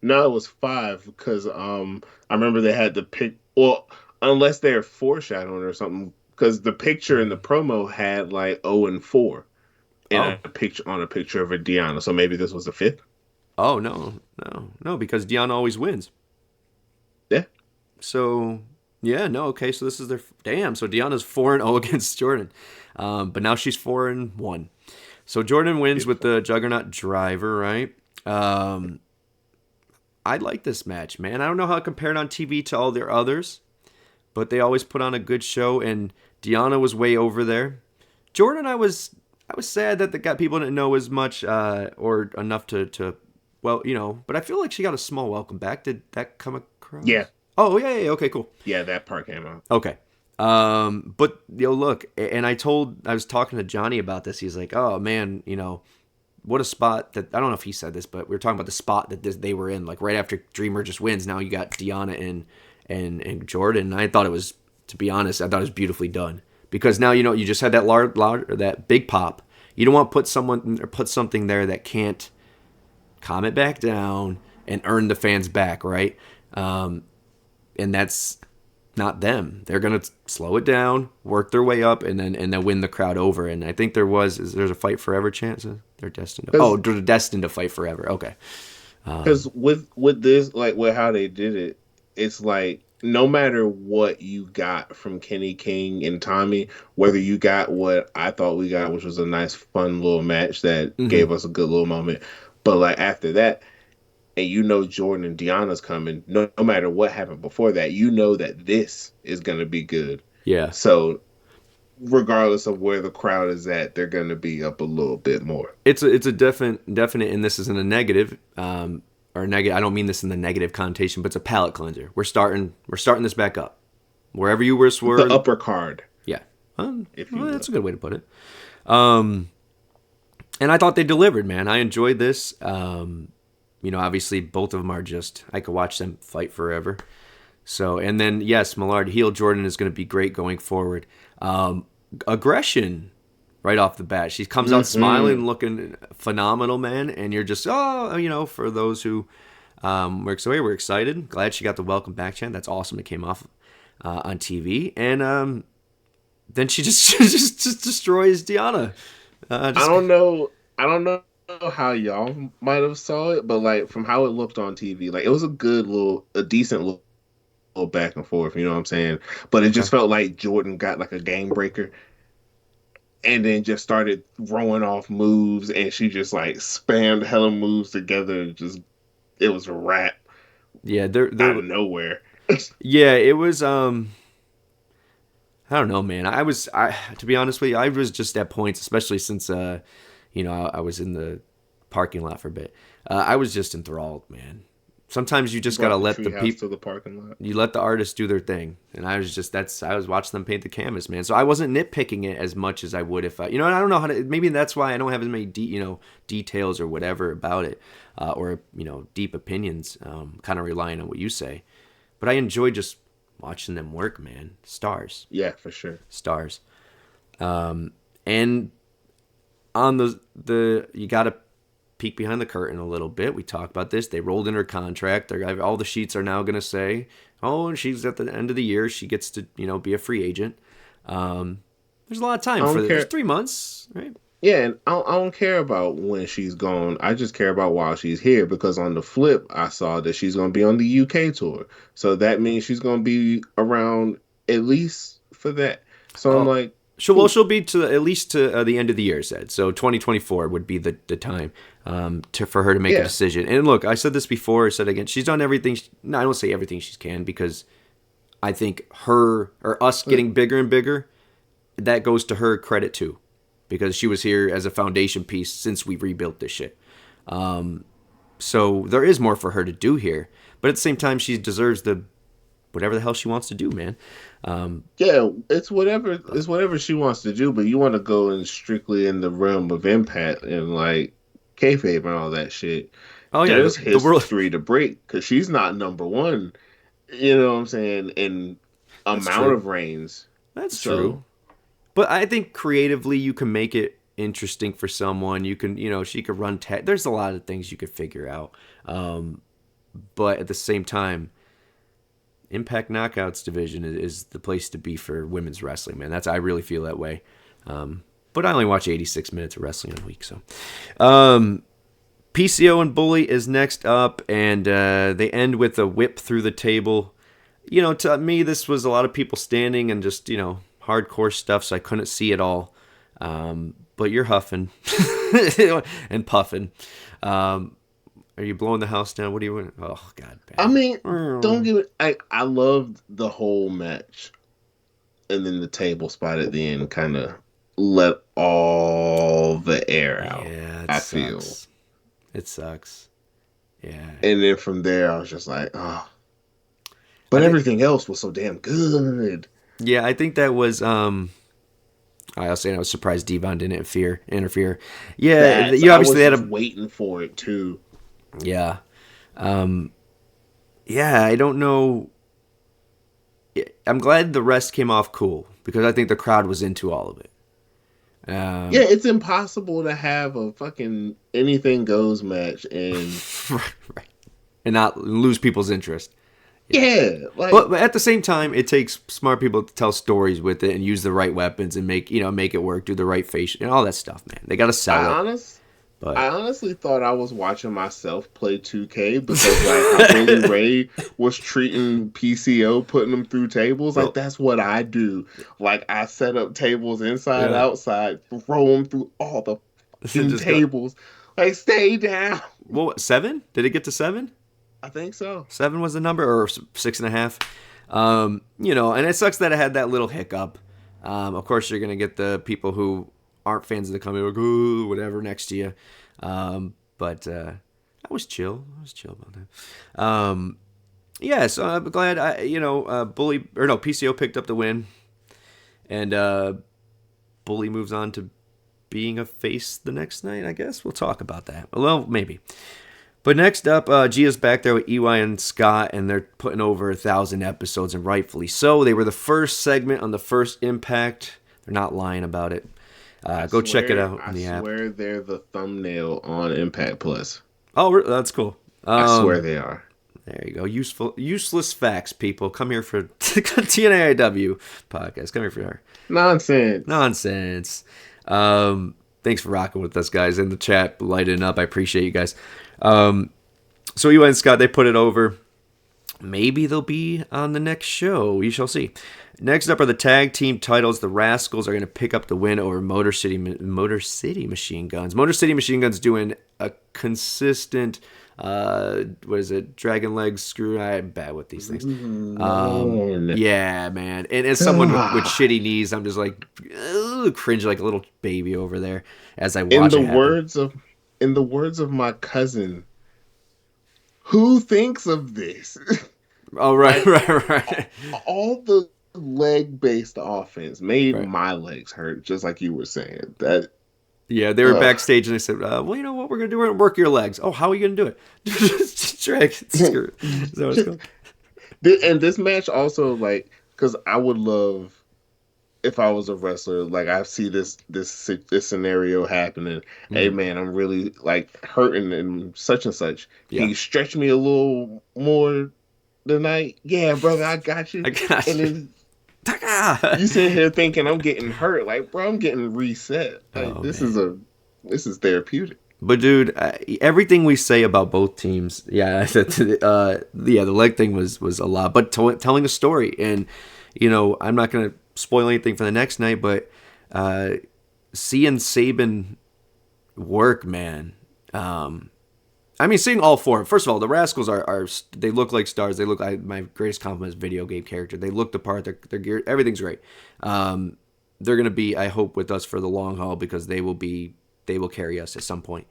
No, it was 5 because I remember they had to pick, well, unless they're foreshadowing or something, because the picture in the promo had like 0 and 4 in a picture of a Deonna. So maybe this was the 5th? Oh, no, because Deonna always wins. Yeah. So yeah, no, okay, so this is their... Damn, so Deonna's 4-0 against Jordynne. But now she's 4-1. So Jordynne wins with the Juggernaut Driver, right? I like this match, man. I don't know how it compared on TV to all their others, but they always put on a good show, and Deonna was way over there. Jordynne, I was sad that people didn't know as much or enough to well, but I feel like she got a small welcome back. Did that come across? Yeah. Oh, yeah, okay, cool. Yeah, that part came out. Okay. But, look, and I was talking to Johnny about this. He's like, oh, man, what a spot that, I don't know if he said this, but we were talking about the spot that they were in. Like, right after Dreamer just wins, now you got Deonna and Jordynne. And I thought it was, to be honest, beautifully done. Because now, you just had that that big pop. You don't want to put something there that can't calm it back down and earn the fans back, right? And that's not them. They're gonna slow it down, work their way up, and then win the crowd over. And I think there's a fight forever chance. They're destined. They're destined to fight forever. Okay. Because with this, like with how they did it, it's like no matter what you got from Kenny King and Tommy, whether you got what I thought we got, which was a nice, fun little match that gave us a good little moment, but like after that. And Jordynne and Deonna's coming, no matter what happened before that, that this is going to be good. Yeah. So, regardless of where the crowd is at, they're going to be up a little bit more. It's a definite, and this isn't a negative, or negative. I don't mean this in the negative connotation, but it's a palate cleanser. We're starting this back up. Wherever you were, the upper card. Yeah. That's a good way to put it. And I thought they delivered, man. I enjoyed this. Obviously both of them are just, I could watch them fight forever. So, and then, yes, Millard heel Jordynne is going to be great going forward. Aggression right off the bat. She comes out smiling, looking phenomenal, man. And you're just, for those who we're excited. Glad she got the welcome back chant. That's awesome. It came off on TV. And then she just destroys Deonna. I don't know how y'all might have saw it, but like from how it looked on TV, like it was a decent little back and forth, you know what I'm saying? But it just felt like Jordynne got like a game breaker and then just started throwing off moves, and she just like spammed hella moves together and it was a wrap. Yeah, they're out of nowhere. Yeah, it was I don't know, man. To be honest with you, I was just at points, especially since, I was in the parking lot for a bit. I was just enthralled, man. Sometimes you just gotta Brought the let the treehouse people, to the parking lot. you let the artists do their thing, and I was watching them paint the canvas, man. So I wasn't nitpicking it as much as I would if and I don't know how to. Maybe that's why I don't have as many details or whatever about it, or deep opinions. Kind of relying on what you say, but I enjoy just watching them work, man. Stars. Yeah, for sure. Stars. And on the you got to peek behind the curtain a little bit. We talked about this. They rolled in her contract. All the sheets are now going to say, oh, she's at the end of the year. She gets to be a free agent. There's a lot of time for this. There's 3 months, right? Yeah, and I don't care about when she's gone. I just care about while she's here, because on the flip, I saw that she's going to be on the UK tour. So that means she's going to be around at least for that. So I'm like, she'll be at least to the end of the year, said. So 2024 would be the time for her to make a decision. And look, I said this before, I said again, she's done everything. I don't say everything she can, because I think us getting bigger and bigger, that goes to her credit too, because she was here as a foundation piece since we rebuilt this shit. So there is more for her to do here, but at the same time, she deserves whatever the hell she wants to do, man. Yeah, it's whatever she wants to do, but you want to go in strictly in the realm of Impact and like kayfabe and all that shit. Oh yeah, there's history to break, because she's not number one. You know what I'm saying? In amount of reigns. That's true. But I think creatively you can make it interesting for someone. You can, she could run there's a lot of things you could figure out. But at the same time, Impact Knockouts division is the place to be for women's wrestling, man. I really feel that way. But I only watch 86 minutes of wrestling a week, so. PCO and Bully is next up, and they end with a whip through the table. To me, this was a lot of people standing and just, hardcore stuff, so I couldn't see it all. But you're huffing and puffing. Are you blowing the house down? What are you doing? Oh, God. Bad. I mean, don't give it. I loved the whole match. And then the table spot at the end kind of let all the air out. Yeah, I feel. It sucks. Yeah. And then from there, I was just like, oh. But everything else was so damn good. Yeah, I think that was. I was surprised Devon didn't interfere. Yeah, you obviously had waiting for it too. Yeah. I don't know. I'm glad the rest came off cool, because I think the crowd was into all of it. Yeah, it's impossible to have a fucking anything goes match and right. And not lose people's interest. Yeah, but at the same time, it takes smart people to tell stories with it and use the right weapons and make it work, do the right face and all that stuff, man. They got to sell it. I honestly thought I was watching myself play 2K, because like how Bully Ray was treating PCO, putting them through tables. Like, that's what I do. Like, I set up tables inside, outside, throw them through all the tables. Like, stay down. Well, 7? Did it get to 7? I think so. 7 was the number, or 6.5. And it sucks that it had that little hiccup. Of course, you're gonna get the people who aren't fans of the company, like, ooh, whatever, next to you. But I was chill. About that. So I'm glad PCO picked up the win, and Bully moves on to being a face the next night. I guess we'll talk about that. Well, maybe. But next up, Gia's back there with EY and Scott, and they're putting over 1,000 episodes, and rightfully so. They were the first segment on the first Impact. They're not lying about it. Go check it out on the app. I swear they're the thumbnail on Impact Plus. Oh, that's cool. I swear they are. There you go. Useless facts, people. Come here for TNAIW podcast. Come here for our nonsense. Thanks for rocking with us, guys, in the chat, lighting up. I appreciate you guys. So you and Scott, they put it over. Maybe they'll be on the next show. We shall see. Next up are the tag team titles. The Rascals are going to pick up the win over Motor City Machine Guns. Motor City Machine Guns doing a consistent What is it? Dragon legs, screw. I'm bad with these things. Man. Yeah, man. And as someone with shitty knees, I'm just like cringe like a little baby over there as I In watch the it happen. words of my cousin, who thinks of this? Oh, right, Like right. all the leg based offense made Right. my legs hurt, just like you were saying. That Yeah, they were ugh. backstage and they said, well, you know what we're going to do? We're going to work your legs. Oh, how are you going to do it? Just drag. Screw it. Is that what it's called? And this match also, like, because I would love if I was a wrestler, like I see this scenario happening. Hey Mhm. man, I'm really like hurting and such. Can Yeah, you stretch me a little more tonight? Yeah, brother, I got you. I got And you. then Taka! you sitting here thinking I'm getting hurt. Like, bro, I'm getting reset. Like, Oh, man. this is therapeutic. But dude, everything we say about both teams, yeah, yeah, the leg thing was a lot. But telling a story, and I'm not gonna spoil anything for the next night, but seeing Saban work, man. I mean, seeing all four. First of all, the Rascals are they look like stars. They look like my greatest compliment is video game character. They look the part. They're geared. Everything's great. They're gonna be, I hope, with us for the long haul because they will carry us at some point.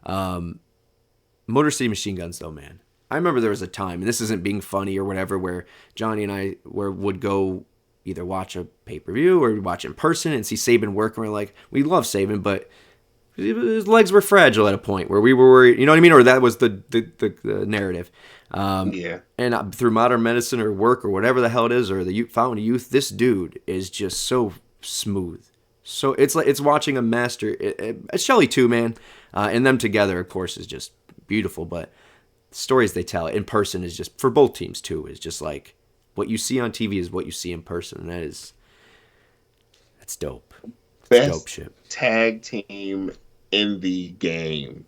Motor City Machine Guns, though, man. I remember there was a time, and this isn't being funny or whatever, where Johnny and I would go either watch a pay-per-view or watch in person and see Saban work, and we're like, we love Saban, but his legs were fragile at a point where we were worried, you know what I mean? Or that was the narrative. Yeah. And through modern medicine or work or whatever the hell it is, or the fountain of youth, this dude is just so smooth. So it's like it's watching a master. Shelley too, man, and them together, of course, is just beautiful. But the stories they tell in person is just for both teams too. Is just like what you see on TV is what you see in person, and that's dope. It's dope Best shit. tag team in the game.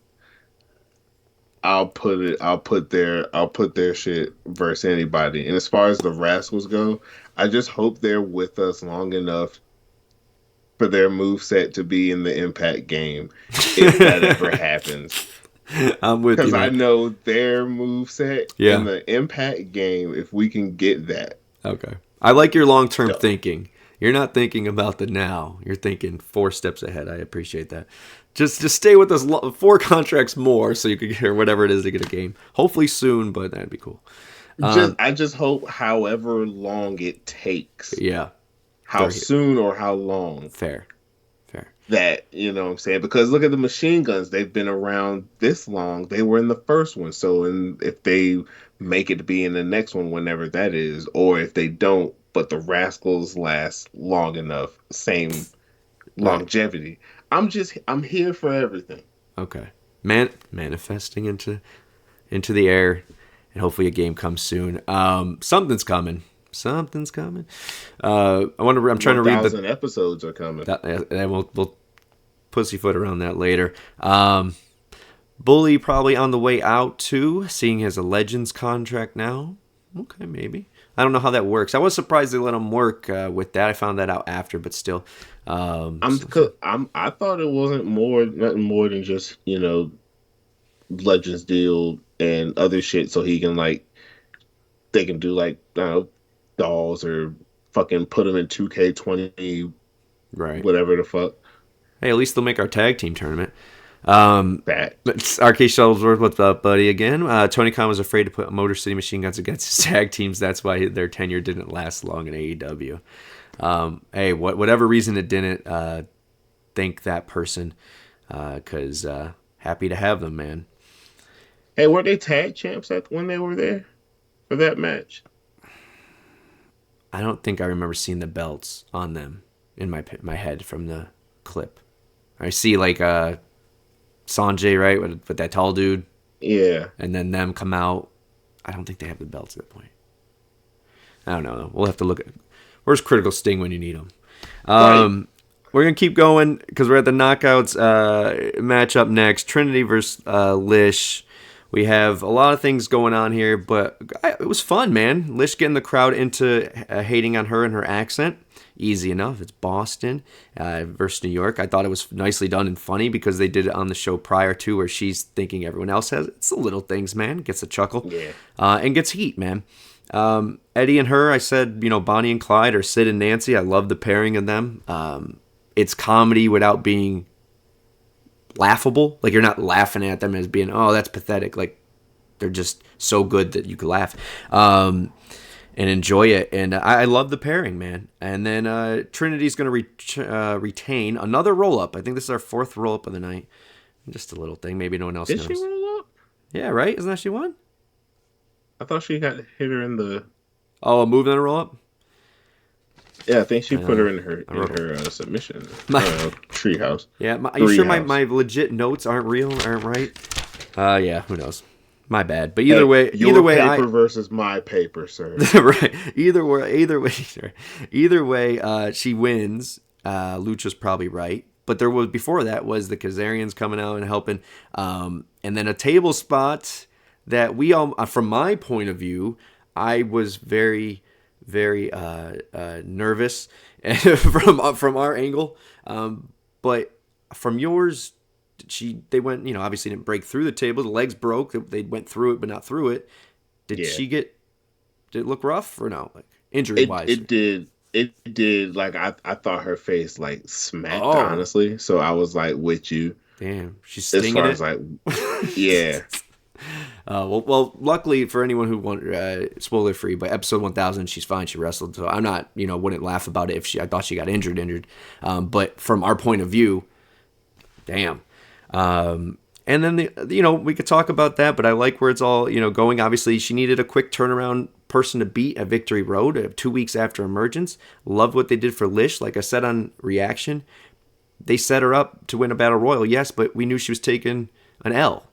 I'll put their shit versus anybody. And as far as the Rascals go, I just hope they're with us long enough for their moveset to be in the Impact game if that ever happens. I'm with Because you, I man. know their moveset in Yeah. the Impact game, if we can get that. Okay. I like your long term Dope. thinking. You're not thinking about the now. You're thinking 4 steps ahead. I appreciate that. Just stay with us 4 contracts more so you can get whatever it is to get a game. Hopefully soon, but that'd be cool. I just hope however long it takes, Yeah. how Fair. soon or how long, Fair. that, you know what I'm saying? Because look at the machine guns. They've been around this long. They were in the first one. So if they make it to be in the next one, whenever that is, or if they don't, but the Rascals last long enough, same Right. longevity. I'm here for everything. Okay. Manifesting into the air, and hopefully a game comes soon. Something's coming. Something's coming. I'm trying to read 1,000 episodes are coming. and we'll pussyfoot around that later. Bully probably on the way out too, seeing he has a Legends contract now. Okay, maybe. I don't know how that works. I was surprised they let him work with that. I found that out after, but still. I thought it wasn't nothing more than just, Legends deal and other shit so he can they can do I don't know, dolls or fucking put them in 2K20, Right. whatever the fuck. Hey, at least they'll make our tag team tournament. That. RK Shuttlesworth, what's up, buddy? Again, Tony Khan was afraid to put Motor City Machine Guns against his tag teams. That's why their tenure didn't last long in AEW. Hey, whatever reason it didn't, thank that person, because happy to have them, man. Hey, were they tag champs when they were there for that match? I don't think I remember seeing the belts on them in my head from the clip. I see Sanjay, right, with that tall dude, Yeah. and then them come out. I don't think they have the belts at that point. I don't know. We'll have to look at where's Critical Sting when you need them. Right. We're gonna keep going because we're at the knockouts match up next. Trinity versus Lish. We have a lot of things going on here, but it was fun, man. Lish getting the crowd into hating on her and her accent, easy enough. It's Boston versus New York. I thought it was nicely done and funny because they did it on the show prior to where she's thinking everyone else has it. It's the little things, man. Gets a chuckle. Yeah. And gets heat, man. Eddie and her, I said, Bonnie and Clyde or Sid and Nancy. I love the pairing of them. It's comedy without being laughable. Like, you're not laughing at them as being, oh, that's pathetic. Like, they're just so good that you could laugh and enjoy it. And I love the pairing, man. And then Trinity's going to retain another roll-up. I think this is our fourth roll-up of the night. Just a little thing. Maybe no one else knows. Did she roll up? Yeah, right? Isn't that she won? I thought she got hit her in the... Oh, a move and a roll-up? Yeah, I think she put her in her submission. Treehouse. Yeah, are you sure my legit notes aren't right? Yeah, who knows? My bad. But either way, your paper versus my paper, sir. Right. Either way, she wins. Lucha's probably right. But there was before that was the Kazarians coming out and helping, and then a table spot that we all, from my point of view, I was very, very nervous from our angle, but from yours, they went, obviously didn't break through the table. The legs broke. They went through it, but not through it. Did it look rough or no? Like injury wise, it did. It did. Like I thought her face like smacked, honestly. So I was like with you. Damn, she's stinging as far it. As like, yeah. Well, luckily for anyone who wanted spoiler free, by episode 1000, she's fine. She wrestled, so I'm not, wouldn't laugh about it if I thought she got injured. But from our point of view, damn. And then we could talk about that, but I like where it's all going. Obviously, she needed a quick turnaround person to beat at Victory Road 2 weeks after emergence. Love what they did for Lish. Like I said on Reaction, they set her up to win a battle royal, yes, but we knew she was taking an L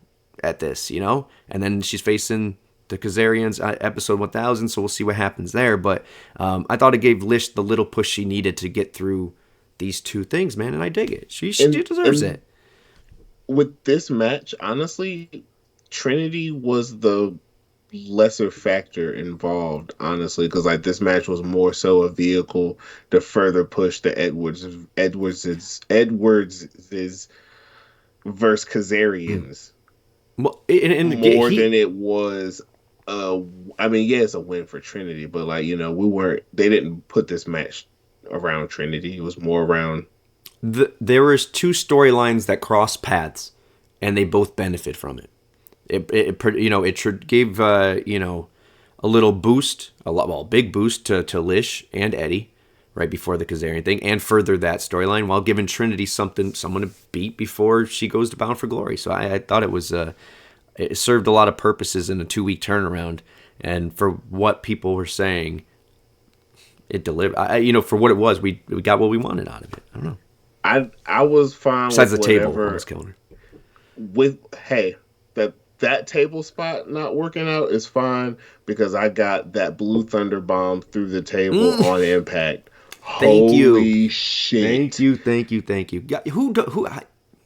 at this, and then she's facing the Kazarians at episode 1000, so we'll see what happens there. But I thought it gave Lish the little push she needed to get through these two things, man, and I dig it. She deserves it. With this match, honestly, Trinity was the lesser factor involved, honestly, because like this match was more so a vehicle to further push the Edwards versus Kazarians. More than it was. It's a win for Trinity, but like they didn't put this match around Trinity. It was more around. There was two storylines that crossed paths, and they both benefit from it. It gave a little boost, big boost to Lish and Eddie right before the Kazarian thing, and further that storyline while giving Trinity someone to beat before she goes to Bound for Glory. So I thought it was it served a lot of purposes in a 2-week turnaround, and for what people were saying, it delivered. For what it was, we got what we wanted out of it. I don't know. I was fine. Besides with the table, almost killing her. That table spot not working out is fine because I got that Blue Thunder bomb through the table on Impact. Holy shit! Thank you.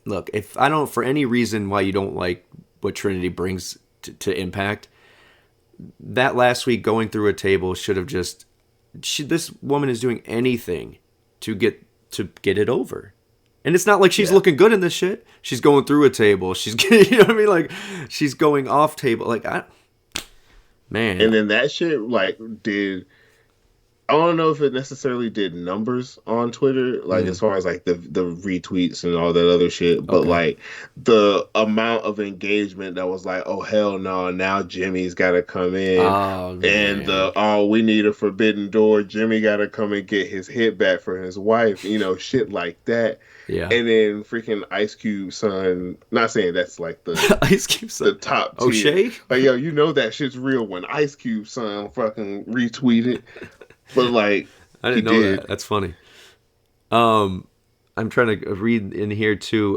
Look, if I don't, for any reason why you don't like what Trinity brings to Impact, that last week going through a table should have just. This woman is doing anything to get it over. And it's not like she's looking good in this shit. She's going through a table. She's getting, what I mean? Like, she's going off table. Like, man. And then that shit, like, I don't know if it necessarily did numbers on Twitter, like, as far as, like, the retweets and all that other shit. But, like, the amount of engagement that was like, oh, hell no, now Jimmy's got to come in. Oh, and we need a forbidden door. Jimmy got to come and get his hit back for his wife. Shit like that. Yeah. And then freaking Ice Cube son, not saying that's like the Ice Cube son, the top tier. O'Shea? Like, that shit's real when Ice Cube son fucking retweeted. But like, I didn't know that. That's funny. I'm trying to read in here too.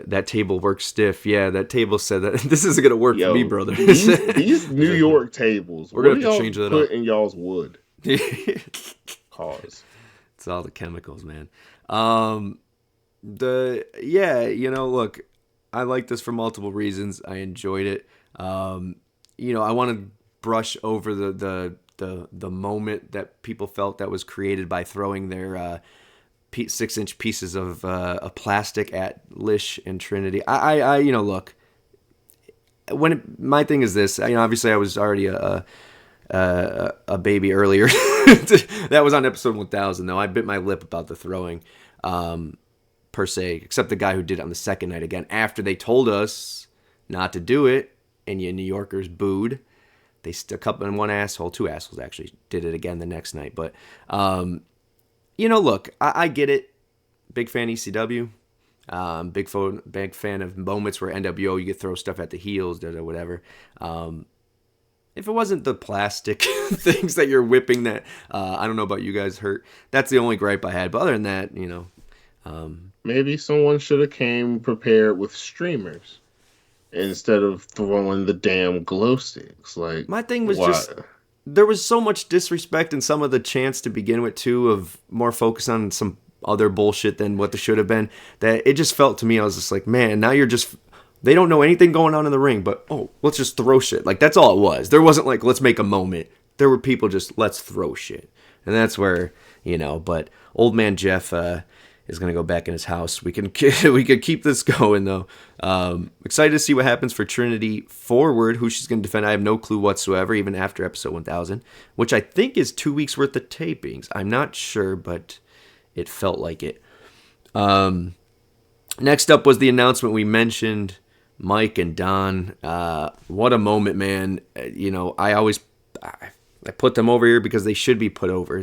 That table works stiff. Yeah, that table said that this isn't gonna work for me, brother. These New York tables, we're gonna have to change that put up in y'all's wood. Cause it's all the chemicals, man. Look, I like this for multiple reasons. I enjoyed it. I want to brush over the the moment that people felt that was created by throwing their 6-inch pieces of a plastic at Lish and Trinity. I look, my thing is this. Obviously I was already a baby earlier. That was on episode 1000 though. I bit my lip about the throwing, per se, except the guy who did it on the second night again after they told us not to do it, and you New Yorkers booed. They stuck up in two assholes actually did it again the next night. But look, I get it. Big fan ECW. Big fan of moments where NWO you could throw stuff at the heels, whatever. If it wasn't the plastic things that you're whipping that, I don't know about you guys, hurt. That's the only gripe I had. But other than that, maybe someone should have came prepared with streamers instead of throwing the damn glow sticks. Like, my thing was just, there was so much disrespect in some of the chants to begin with too, of more focus on some other bullshit than what there should have been, that it just felt to me, I was just like, man, now you're just, they don't know anything going on in the ring, but let's just throw shit. Like, that's all it was. There wasn't like, let's make a moment. There were people just, let's throw shit. And that's where, but old man Geoff is going to go back in his house. We could keep this going though. Excited to see what happens for Trinity forward, who she's going to defend. I have no clue whatsoever, even after episode 1000, which I think is 2 weeks worth of tapings. I'm not sure, but it felt like it. Next up was the announcement we mentioned, Mike and Don. What a moment, man. I put them over here because they should be put over.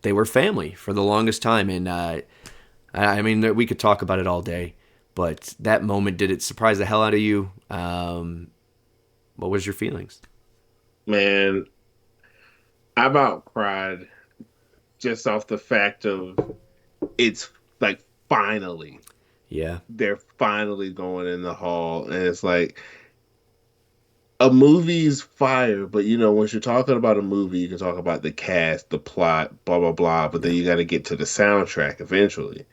They were family for the longest time, and I mean, we could talk about it all day, but that moment, did it surprise the hell out of you? What was your feelings? Man, I about cried just off the fact of it's like finally. Yeah. They're finally going in the hall, and it's like, a movie's fire, but once you're talking about a movie, you can talk about the cast, the plot, blah blah blah, but then you got to get to the soundtrack eventually.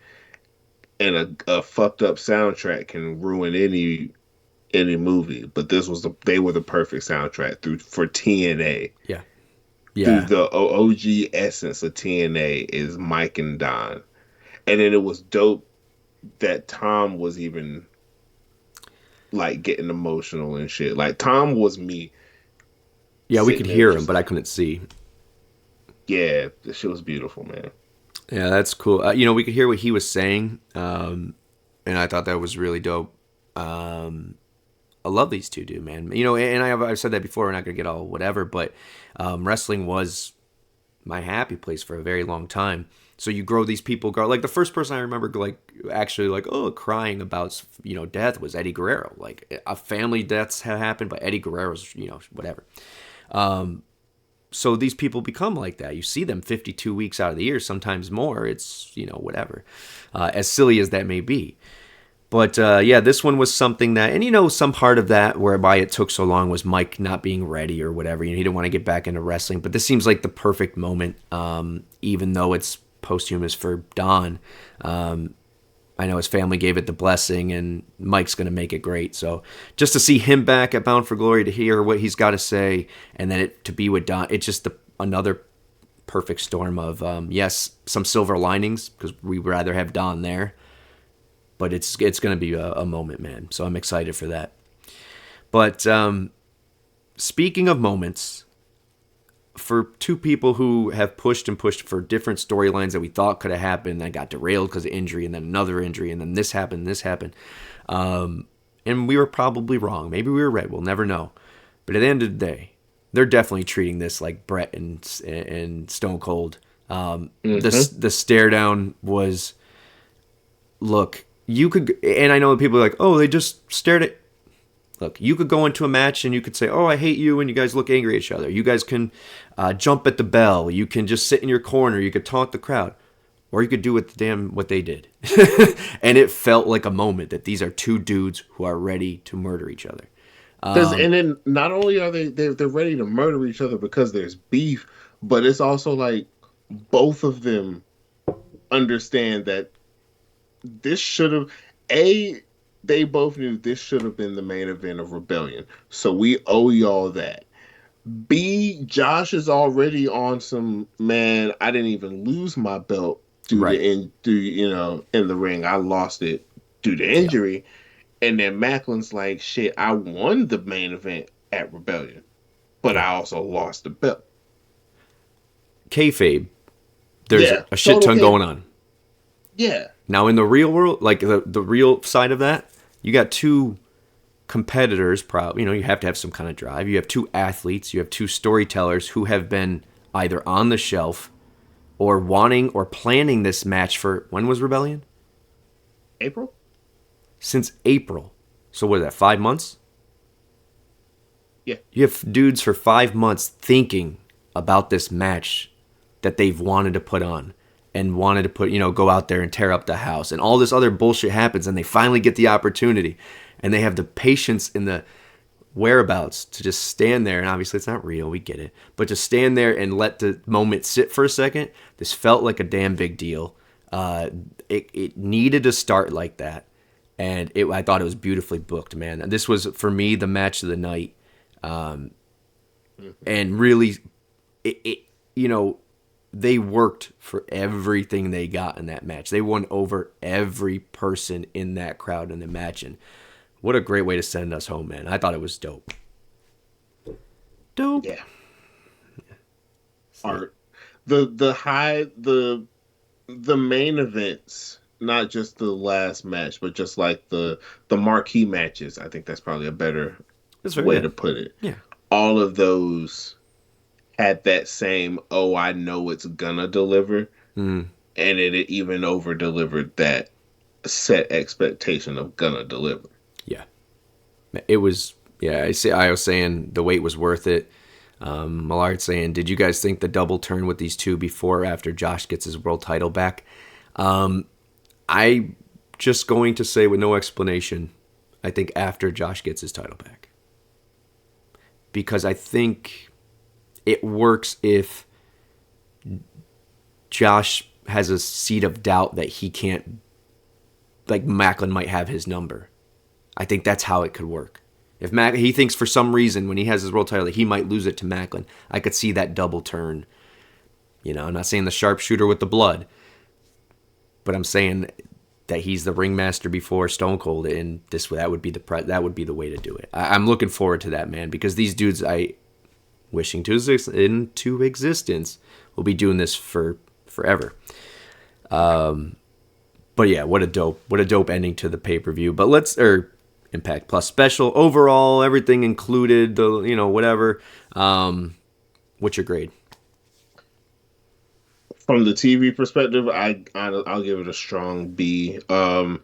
And a fucked up soundtrack can ruin any movie, but they were the perfect soundtrack for TNA. Yeah. Yeah. The OG essence of TNA is Mike and Don. And then it was dope that Tom was even like getting emotional and shit. Like, Tom was me. Yeah, we could hear him, but I couldn't see. Yeah, the shit was beautiful, man. Yeah, that's cool. We could hear what he was saying, and I thought that was really dope. I love these two dude, man. And I've said that before. We're not gonna get all whatever, but wrestling was my happy place for a very long time. So you grow these people. Like, the first person I remember actually crying about death was Eddie Guerrero. Like, a family deaths had happened, but Eddie Guerrero's whatever. So these people become like that. You see them 52 weeks out of the year, sometimes more. It's whatever, as silly as that may be. But this one was something that, and some part of that whereby it took so long was Mike not being ready or whatever. He didn't want to get back into wrestling. But this seems like the perfect moment, even though it's posthumous for Don. I know his family gave it the blessing, and Mike's going to make it great. So just to see him back at Bound for Glory, to hear what he's got to say, and then to be with Don, it's just another perfect storm of, yes, some silver linings, because we'd rather have Don there. But it's going to be a moment, man. So I'm excited for that. But speaking of moments, for two people who have pushed and pushed for different storylines that we thought could have happened, that got derailed because of injury, and then another injury, and then this happened. And we were probably wrong. Maybe we were right. We'll never know. But at the end of the day, they're definitely treating this like Brett and Stone Cold. The stare down was, look, you could, and I know people are like, oh, they just stared at. Look, you could go into a match and you could say, oh, I hate you, and you guys look angry at each other. You guys can jump at the bell. You can just sit in your corner. You could taunt the crowd. Or you could do what they did. And it felt like a moment that these are two dudes who are ready to murder each other. And then not only are they're ready to murder each other because there's beef, but it's also like both of them understand that this should have, they both knew this should have been the main event of Rebellion. So we owe y'all that. B, Josh is already on some, man, I didn't even lose my belt Right. in the ring. I lost it due to Yeah. injury. And then Macklin's like, shit, I won the main event at Rebellion, but Yeah. I also lost the belt. Kayfabe. There's Yeah, a shit total ton cake. going on. Yeah. Now in the real world, like the real side of that, you got two competitors. Probably, you have to have some kind of drive. You have two athletes. You have two storytellers who have been either on the shelf or wanting or planning this match for, when was Rebellion? April? Since April. So what is that, 5 months? Yeah. You have dudes for 5 months thinking about this match that they've wanted to put on and wanted to go out there and tear up the house, and all this other bullshit happens, and they finally get the opportunity, and they have the patience and the whereabouts to just stand there. And obviously it's not real, we get it, but just stand there and let the moment sit for a second. This felt like a damn big deal. It needed to start like that, and I thought it was beautifully booked, man. And this was, for me, the match of the night. And really, they worked for everything they got in that match. They won over every person in that crowd in the match, and what a great way to send us home, man. I thought it was dope. Dope. Yeah. Art. The main events, not just the last match, but just like the marquee matches. I think that's probably a better way to put it. Yeah. All of those had that same, oh, I know it's gonna deliver, and it even over delivered that set expectation of gonna deliver. Yeah, it was. Yeah, I was saying the wait was worth it. Millard saying, did you guys think the double turn with these two before or after Josh gets his world title back? I just going to say with no explanation, I think after Josh gets his title back. Because I think it works if Josh has a seed of doubt that he can't, like Macklin might have his number. I think that's how it could work. If he thinks for some reason when he has his world title that he might lose it to Macklin, I could see that double turn. I'm not saying the sharpshooter with the blood, but I'm saying that he's the ringmaster before Stone Cold, and that would be the way to do it. I'm looking forward to that, man, because these dudes wishing into existence will be doing this for forever. But yeah, what a dope ending to the pay-per-view. But Impact Plus special overall, everything included, whatever. What's your grade? From the TV perspective, I'll give it a strong B. I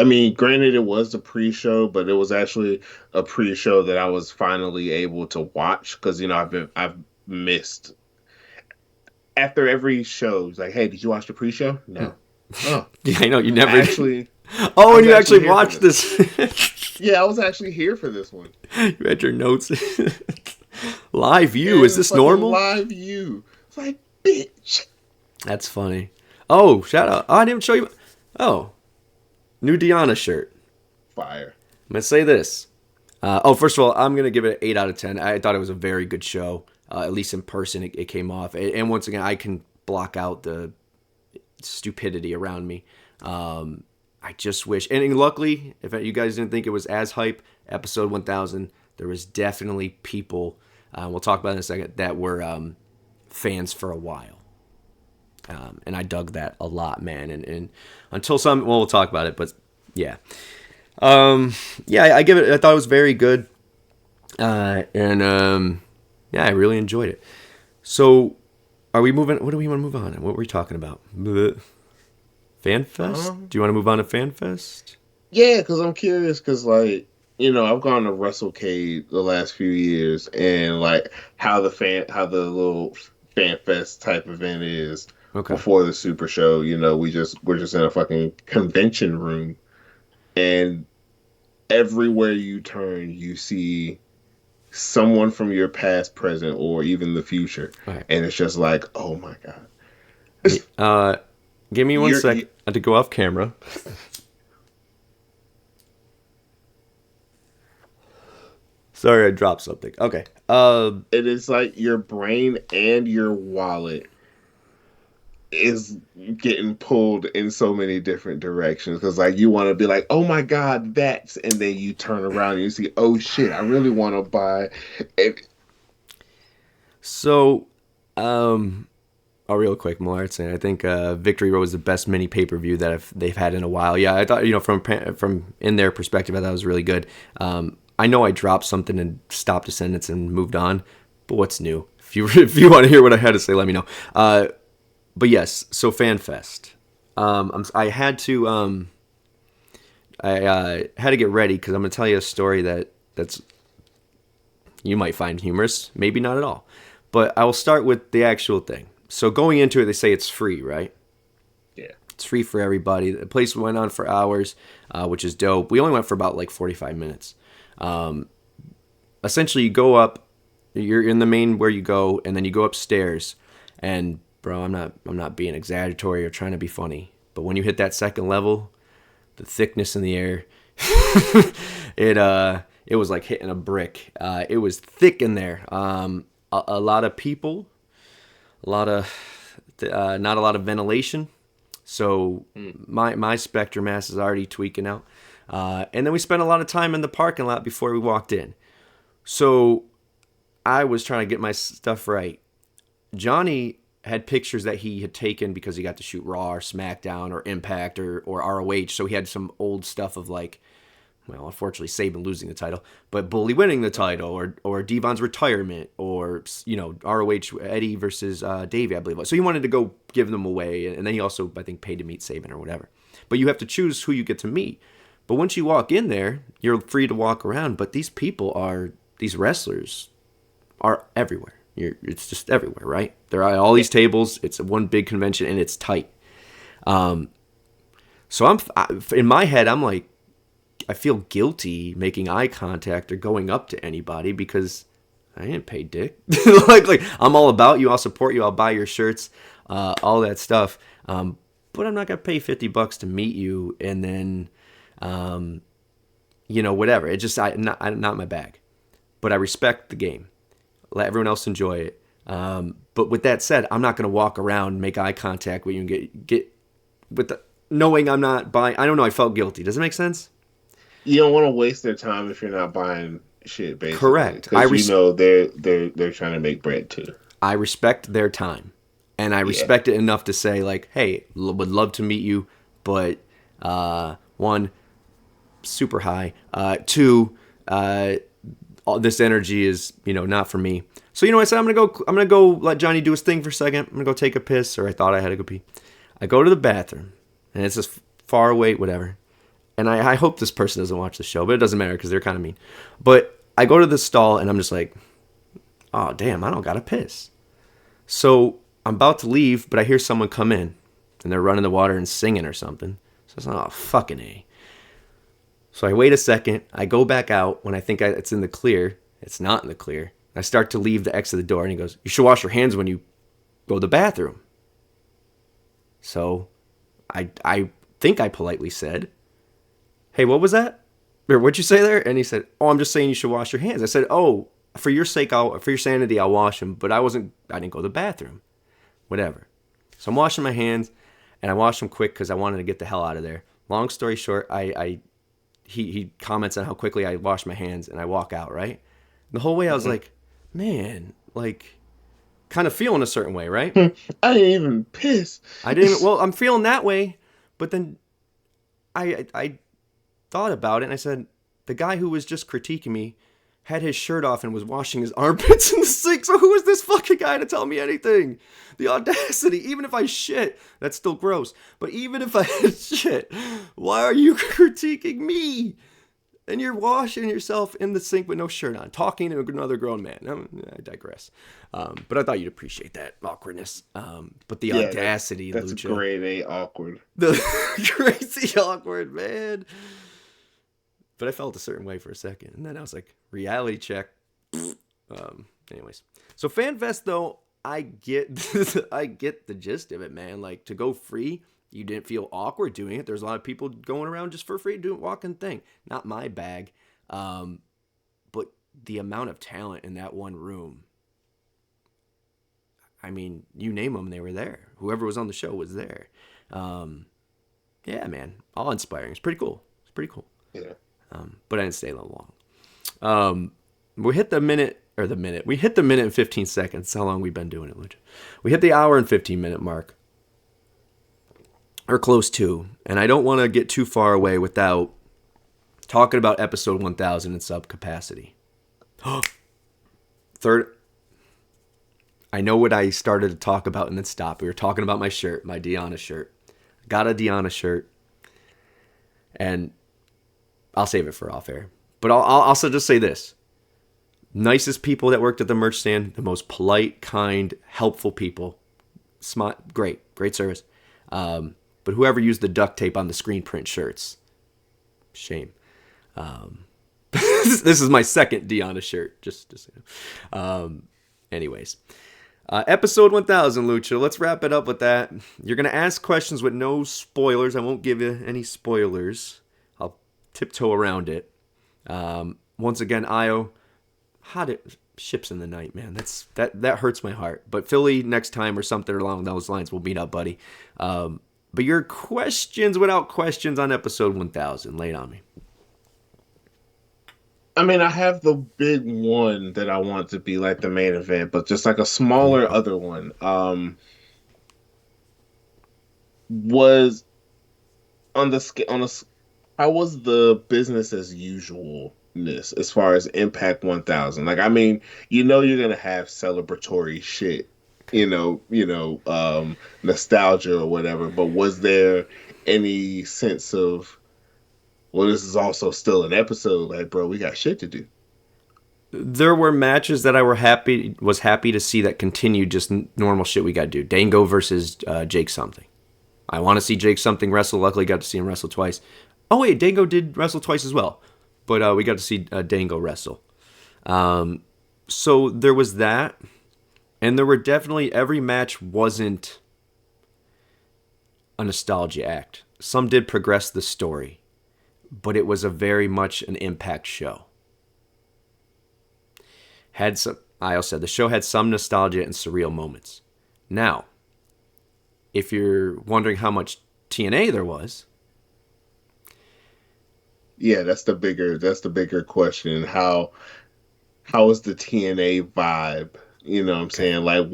mean, granted, it was the pre-show, but it was actually a pre-show that I was finally able to watch because I've missed after every show. It's like, hey, did you watch the pre-show? No. Oh, yeah, I know you never actually. Oh, and you actually watched this. Yeah, I was actually here for this one. You read your notes. Live view. Is this normal? Live view. It's like, bitch. That's funny. Oh, shout out. Oh, I didn't show you. Oh, new Deanna shirt. Fire. I'm going to say this. First of all, I'm going to give it an 8 out of 10. I thought it was a very good show. At least in person, it came off. And once again, I can block out the stupidity around me. I just wish. And luckily, if you guys didn't think it was as hype, episode 1000, there was definitely people, we'll talk about it in a second, that were fans for a while. And I dug that a lot, man. And until we'll talk about it, but yeah. I give it, I thought it was very good. Yeah, I really enjoyed it. So, are we moving, what do we want to move on? What were we talking about? FanFest? Do you want to move on to FanFest? Yeah, because I'm curious, because, I've gone to WrestleCade the last few years, and, how the little FanFest type event is. Okay. Before the Super Show, we're just in a fucking convention room, and everywhere you turn, you see someone from your past, present, or even the future, right. And it's just like, oh my god. Give me 1 second. I had to go off camera. Sorry, I dropped something. Okay. It is like your brain and your wallet is getting pulled in so many different directions because like you want to be like, oh my god, that's, and then you turn around and you see, oh shit, I really want to buy it. So, oh, real quick, Malartson, I think Victory Road was the best mini pay-per-view that they've had in a while. Yeah, I thought, from in their perspective, I thought it was really good. I know I dropped something and stopped a sentence and moved on, but what's new? If you want to hear what I had to say, let me know. But yes, so FanFest. I had to had to get ready because I'm gonna tell you a story that's you might find humorous, maybe not at all. But I will start with the actual thing. So going into it, they say it's free, right? Yeah. It's free for everybody. The place went on for hours, which is dope. We only went for about like 45 minutes. Essentially, you go up, you're in the main where you go, and then you go upstairs. And bro, I'm not being exaggeratory or trying to be funny, but when you hit that second level, the thickness in the air, it was like hitting a brick. It was thick in there. A lot of people, not a lot of ventilation. So my spectrum mass is already tweaking out. And then we spent a lot of time in the parking lot before we walked in. So I was trying to get my stuff right. Johnny had pictures that he had taken because he got to shoot Raw or SmackDown or Impact or ROH. So he had some old stuff of like, well, unfortunately, Saban losing the title, but Bully winning the title, or Devon's retirement, or ROH Eddie versus Davey, I believe. So he wanted to go give them away, and then he also, I think, paid to meet Saban or whatever. But you have to choose who you get to meet. But once you walk in there, you're free to walk around. But these wrestlers are everywhere. It's just everywhere, right? There are all these tables. It's one big convention, and it's tight. So in my head, I'm like, I feel guilty making eye contact or going up to anybody because I didn't pay dick. like I'm all about you. I'll support you. I'll buy your shirts, all that stuff. But I'm not gonna pay $50 to meet you and then, whatever. It just not my bag. But I respect the game. Let everyone else enjoy it. But with that said, I'm not gonna walk around, make eye contact with you and get with the knowing I'm not buying. I don't know. I felt guilty. Does it make sense? You don't want to waste their time if you're not buying shit, basically. Correct. Because they're trying to make bread too. I respect their time, and I respect it enough to say like, hey, would love to meet you, but one, super high. Two, this energy is not for me. So I said I'm gonna go let Johnny do his thing for a second. I'm gonna go take a piss, or I thought I had to go pee. I go to the bathroom, and it's just far away, whatever. And I hope this person doesn't watch the show, but it doesn't matter because they're kind of mean. But I go to the stall and I'm just like, oh, damn, I don't got to piss. So I'm about to leave, but I hear someone come in and they're running the water and singing or something. So it's like, oh, fucking A. So I wait a second. I go back out when I think it's in the clear. It's not in the clear. I start to leave the exit of the door and he goes, you should wash your hands when you go to the bathroom. So I think I politely said, hey, what was that? Or what'd you say there? And he said, oh, I'm just saying you should wash your hands. I said, oh, for your sake, for your sanity, I'll wash them. But I didn't go to the bathroom. Whatever. So I'm washing my hands, and I washed them quick because I wanted to get the hell out of there. Long story short, he comments on how quickly I wash my hands, and I walk out, right? The whole way I was like, man, like, kind of feeling a certain way, right? I didn't even piss. Well, I'm feeling that way, but then I thought about it and I said, the guy who was just critiquing me had his shirt off and was washing his armpits in the sink. So who is this fucking guy to tell me anything? The audacity. Even if I shit, that's still gross. But even if I shit, why are you critiquing me? And you're washing yourself in the sink with no shirt on, talking to another grown man. I digress. But I thought you'd appreciate that awkwardness. But the audacity, that's Lucha. grade A awkward. The crazy awkward, man. But I felt a certain way for a second. And then I was like, reality check. Anyways. So FanFest, though, I get the gist of it, man. Like, to go free, you didn't feel awkward doing it. There's a lot of people going around just for free doing walking thing. Not my bag. But the amount of talent in that one room. I mean, you name them, they were there. Whoever was on the show was there. Yeah, man, awe-inspiring. It's pretty cool. Yeah. But I didn't stay that long. We hit the minute. We hit the minute and 15 seconds. How long we've been doing it, Lucha? We hit the hour and 15-minute mark. Or close to. And I don't want to get too far away without talking about episode 1000 in sub capacity. Third. I know what I started to talk about and then stopped. We were talking about my shirt, my Deanna shirt. Got a Deanna shirt. And I'll save it for off air. But I'll also just say this. Nicest people that worked at the merch stand. The most polite, kind, helpful people. Smart, great service. But whoever used the duct tape on the screen print shirts. Shame. This is my second Deanna shirt. Just so you know. Anyways. Episode 1000, Lucha. Let's wrap it up with that. You're going to ask questions with no spoilers. I won't give you any spoilers. I'll tiptoe around it. Once again, Io, ships in the night, man. That hurts my heart. But Philly next time or something along those lines, we'll meet up, buddy. But your questions without questions on episode 1000. Lay it on me. I mean, I have the big one that I want to be like the main event, but just like a smaller other one. Was on the how was the business as usualness as far as Impact 1000? Like, I mean, you're gonna have celebratory shit, nostalgia or whatever. But was there any sense of, well, this is also still an episode. Like, bro, we got shit to do. There were matches that I was happy to see that continued just normal shit we got to do. Dango versus Jake Something. I want to see Jake Something wrestle. Luckily, got to see him wrestle twice. Oh, wait, Dango did wrestle twice as well. But we got to see Dango wrestle. So there was that. And there were definitely, every match wasn't a nostalgia act. Some did progress the story. But it was a very much an Impact show. I said the show had some nostalgia and surreal moments. Now, if you're wondering how much TNA there was, yeah, that's the bigger question. How is the TNA vibe? You know what I'm saying? Like,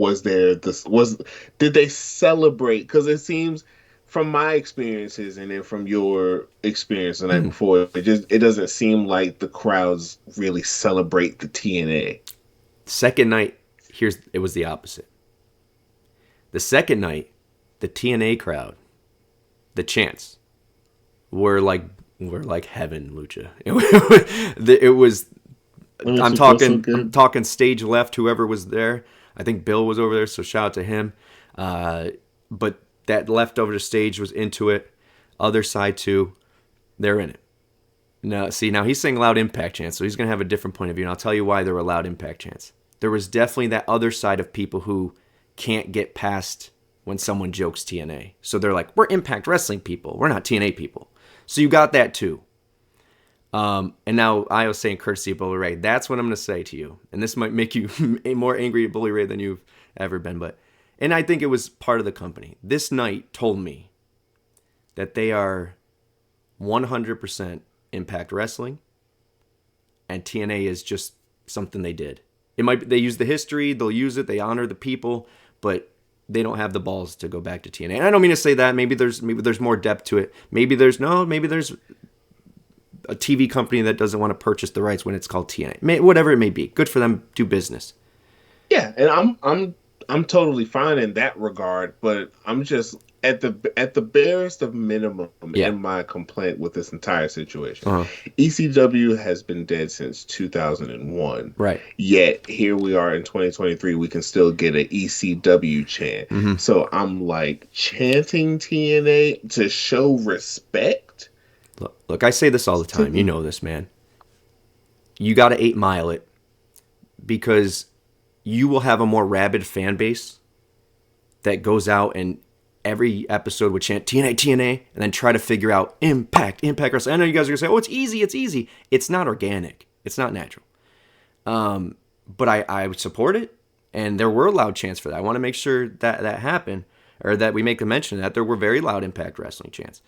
did they celebrate? Because it seems, from my experiences and then from your experience the night before, it doesn't seem like the crowds really celebrate the TNA. Second night, it was the opposite. The second night, the TNA crowd, the chants, were like heaven, Lucha. It was. I'm talking stage left. Whoever was there, I think Bill was over there, so shout out to him. But that left over the stage was into it. Other side too, they're in it. Now he's saying loud Impact chants, so he's going to have a different point of view, and I'll tell you why there were loud Impact chants. There was definitely that other side of people who can't get past when someone jokes TNA. So they're like, we're Impact Wrestling people. We're not TNA people. So you got that too. And now I was saying courtesy of Bully Ray. That's what I'm going to say to you. And this might make you more angry at Bully Ray than you've ever been, and I think it was part of the company. This night told me that they are 100% Impact Wrestling, and TNA is just something they did. They use the history, they'll use it, they honor the people, but they don't have the balls to go back to TNA. And I don't mean to say that. Maybe there's more depth to it. Maybe there's a TV company that doesn't want to purchase the rights when it's called TNA. Whatever it may be. Good for them. Do business. Yeah, and I'm totally fine in that regard, but I'm just at the barest of minimum in my complaint with this entire situation. ECW has been dead since 2001. Right. Yet here we are in 2023, we can still get an ECW chant. Mm-hmm. So I'm like, chanting TNA to show respect? Look, I say this all the time. You know this, man. You got to 8 Mile it, because you will have a more rabid fan base that goes out and every episode would chant TNA, TNA, and then try to figure out Impact Wrestling. I know you guys are going to say, oh, it's easy. It's not organic. It's not natural. But I would support it, and there were loud chants for that. I want to make sure that that happened, or that we make a mention of that. There were very loud Impact Wrestling chants.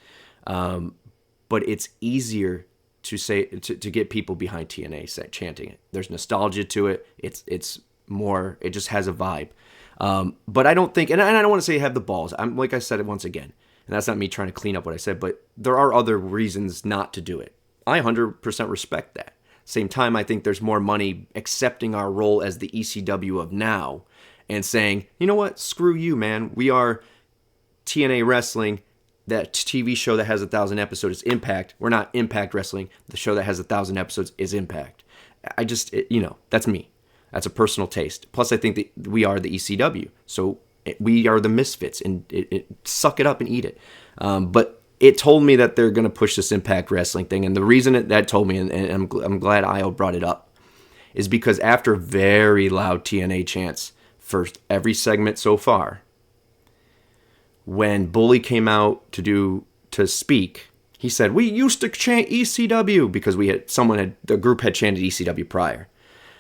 But it's easier to say to get people behind TNA chanting it. There's nostalgia to it. It's more. It just has a vibe. But I don't think, and I don't want to say have the balls. I'm like I said it once again, and that's not me trying to clean up what I said. But there are other reasons not to do it. I 100% respect that. Same time, I think there's more money accepting our role as the ECW of now and saying, you know what, screw you, man. We are TNA Wrestling. That TV show that has 1,000 episodes is Impact. We're not Impact Wrestling. The show that has 1,000 episodes is Impact. That's me. That's a personal taste. Plus, I think that we are the ECW. So we are the misfits, and suck it up and eat it. But it told me that they're going to push this Impact Wrestling thing. And the reason that told me, and I'm glad Io brought it up, is because after very loud TNA chants for every segment so far, when Bully came out to speak, he said, we used to chant ECW because the group had chanted ECW prior.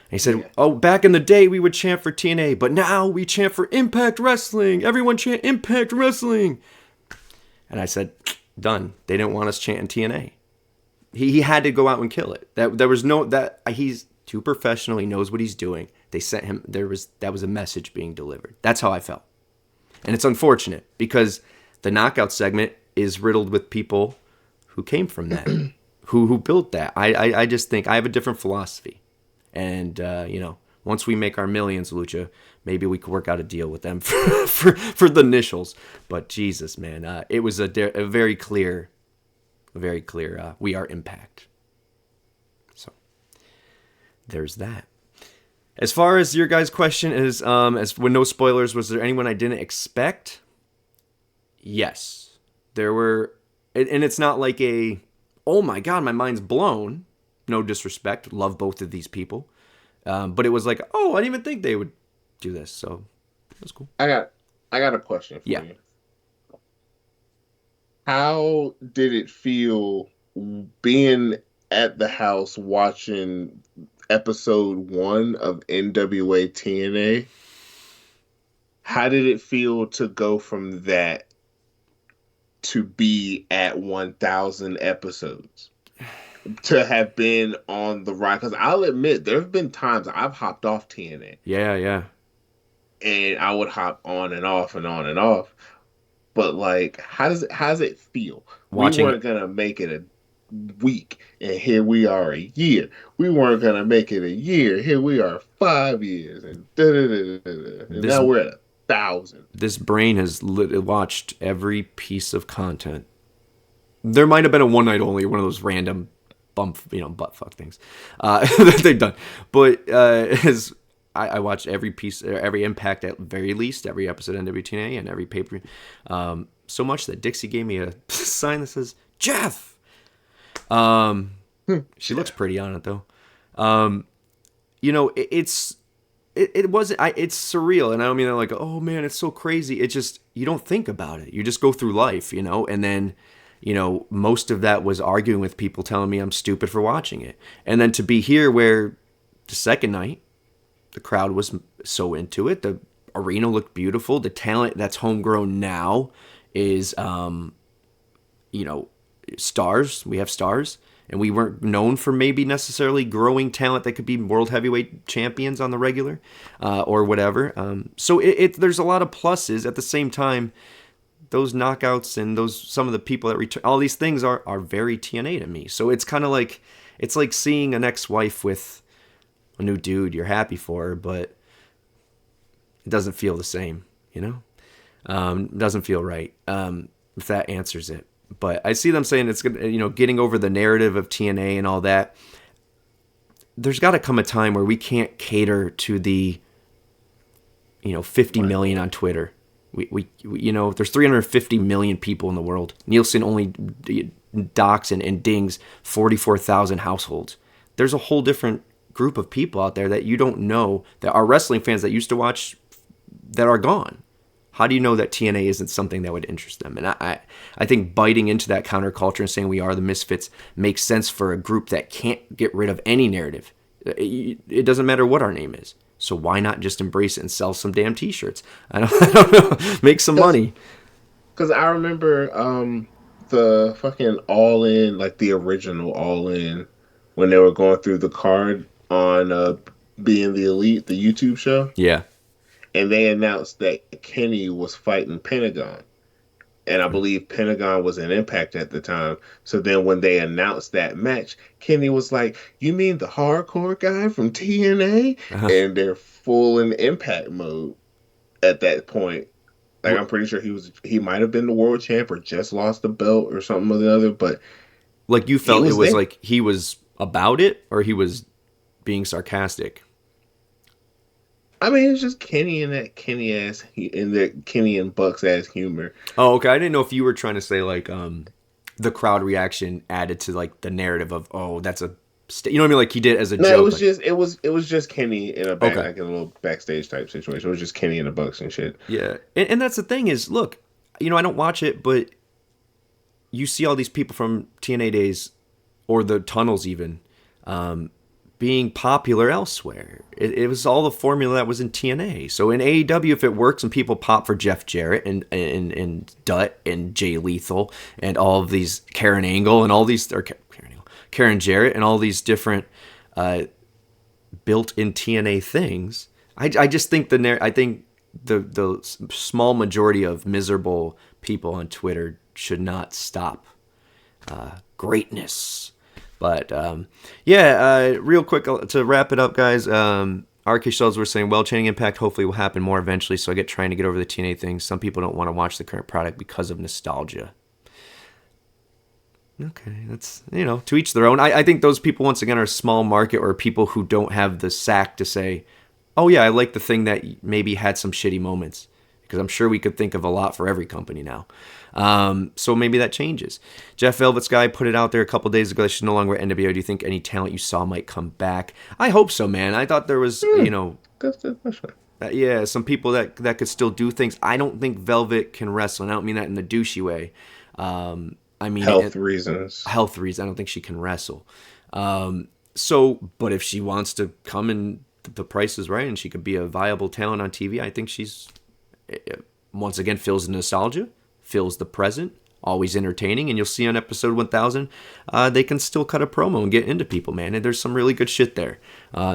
And he said, oh, back in the day we would chant for TNA, but now we chant for Impact Wrestling. Everyone chant Impact Wrestling. And I said, done. They didn't want us chanting TNA. He had to go out and kill it. He's too professional. He knows what he's doing. They sent him. That was a message being delivered. That's how I felt. And it's unfortunate because the knockout segment is riddled with people who came from that, who built that. I just think I have a different philosophy. And, once we make our millions, Lucha, maybe we could work out a deal with them for the initials. But Jesus, man, it was a very clear, we are Impact. So there's that. As far as your guys' question is, as with no spoilers, was there anyone I didn't expect? Yes. There were, and it's not like oh my God, my mind's blown. No disrespect. Love both of these people. But it was like, oh, I didn't even think they would do this. So that's cool. I got a question for you. How did it feel being at the house watching episode 1 of NWA TNA? How did it feel to go from that to be at 1,000 episodes? To have been on the ride? Because I'll admit, there have been times I've hopped off TNA. Yeah. And I would hop on and off and on and off. But, like, how does it feel? We weren't going to make it a week, and here we are a year. We weren't going to make it a year. Here we are 5 years. And now we're at 1,000. This brain has watched every piece of content. There might have been a one night only, one of those random butt fuck things that they've done. But as I watched every piece, every Impact at very least, every episode of NWTNA and every pay-per-view. So much that Dixie gave me a sign that says, Geoff! She looks pretty on it, though. It's surreal, and I don't mean that like, oh man, it's so crazy. It's just, you don't think about it. You just go through life, and then, most of that was arguing with people telling me I'm stupid for watching it. And then to be here where the second night, the crowd was so into it. The arena looked beautiful. The talent that's homegrown now is, stars. We have stars. And we weren't known for maybe necessarily growing talent that could be world heavyweight champions on the regular or whatever. So there's a lot of pluses. At the same time, those knockouts and some of the people that return, all these things are very TNA to me. So it's kind of like, it's like seeing an ex-wife with a new dude you're happy for her, but it doesn't feel the same, It doesn't feel right, if that answers it. But I see them saying it's gonna, getting over the narrative of TNA and all that. There's got to come a time where we can't cater to the, 50 million on Twitter. We there's 350 million people in the world. Nielsen only docks and dings 44,000 households. There's a whole different group of people out there that you don't know, that are wrestling fans that used to watch, that are gone. How do you know that TNA isn't something that would interest them? And I think biting into that counterculture and saying we are the misfits makes sense for a group that can't get rid of any narrative. It doesn't matter what our name is. So why not just embrace it and sell some damn t-shirts? I don't know. Make some money. Because I remember the fucking All In, like the original All In, when they were going through the card on Being the Elite, the YouTube show. Yeah. And they announced that Kenny was fighting Pentagon. And I believe Pentagon was in Impact at the time. So then when they announced that match, Kenny was like, "You mean the hardcore guy from TNA?" Uh-huh. And they're full in Impact mode at that point. Like, I'm pretty sure he might have been the world champ or just lost the belt or something or the other, but like you felt it was there. like he was about it or he was being sarcastic. I mean, it's just Kenny and that Kenny ass and that Kenny and Buck's ass humor. Oh, okay. I didn't know if you were trying to say like the crowd reaction added to like the narrative of that's a you know what I mean, like he did as a No, joke. It was just Kenny in a like a little backstage type situation. It was just Kenny and the Bucks and shit. Yeah, and that's the thing is, look, you know, I don't watch it, but you see all these people from TNA days or the tunnels even being popular elsewhere. It was all the formula that was in TNA. So in AEW, if it works and people pop for Jeff Jarrett and Dutt and Jay Lethal and all of these Karen Angle and all these Karen Jarrett and all these different built-in TNA things, I just think the small majority of miserable people on Twitter should not stop greatness. But real quick to wrap it up, guys. RK Shells were saying, well, Channing Impact hopefully will happen more eventually, so I get trying to get over the TNA thing. Some people don't want to watch the current product because of nostalgia. Okay, that's, to each their own. I think those people, once again, are a small market or people who don't have the sack to say, oh, yeah, I like the thing that maybe had some shitty moments. Because I'm sure we could think of a lot for every company now. So maybe that changes. Jeff Velvet Sky put it out there a couple days ago that she's no longer at NWO. Do you think any talent you saw might come back? I hope so, man. I thought there was, some people that could still do things. I don't think Velvet can wrestle, and I don't mean that in the douchey way. I mean health reasons. Health reasons. I don't think she can wrestle. But if she wants to come and the price is right and she could be a viable talent on TV, I think she's, once again, feels the nostalgia, feels the present, always entertaining. And you'll see on episode 1000, they can still cut a promo and get into people, man. And there's some really good shit there.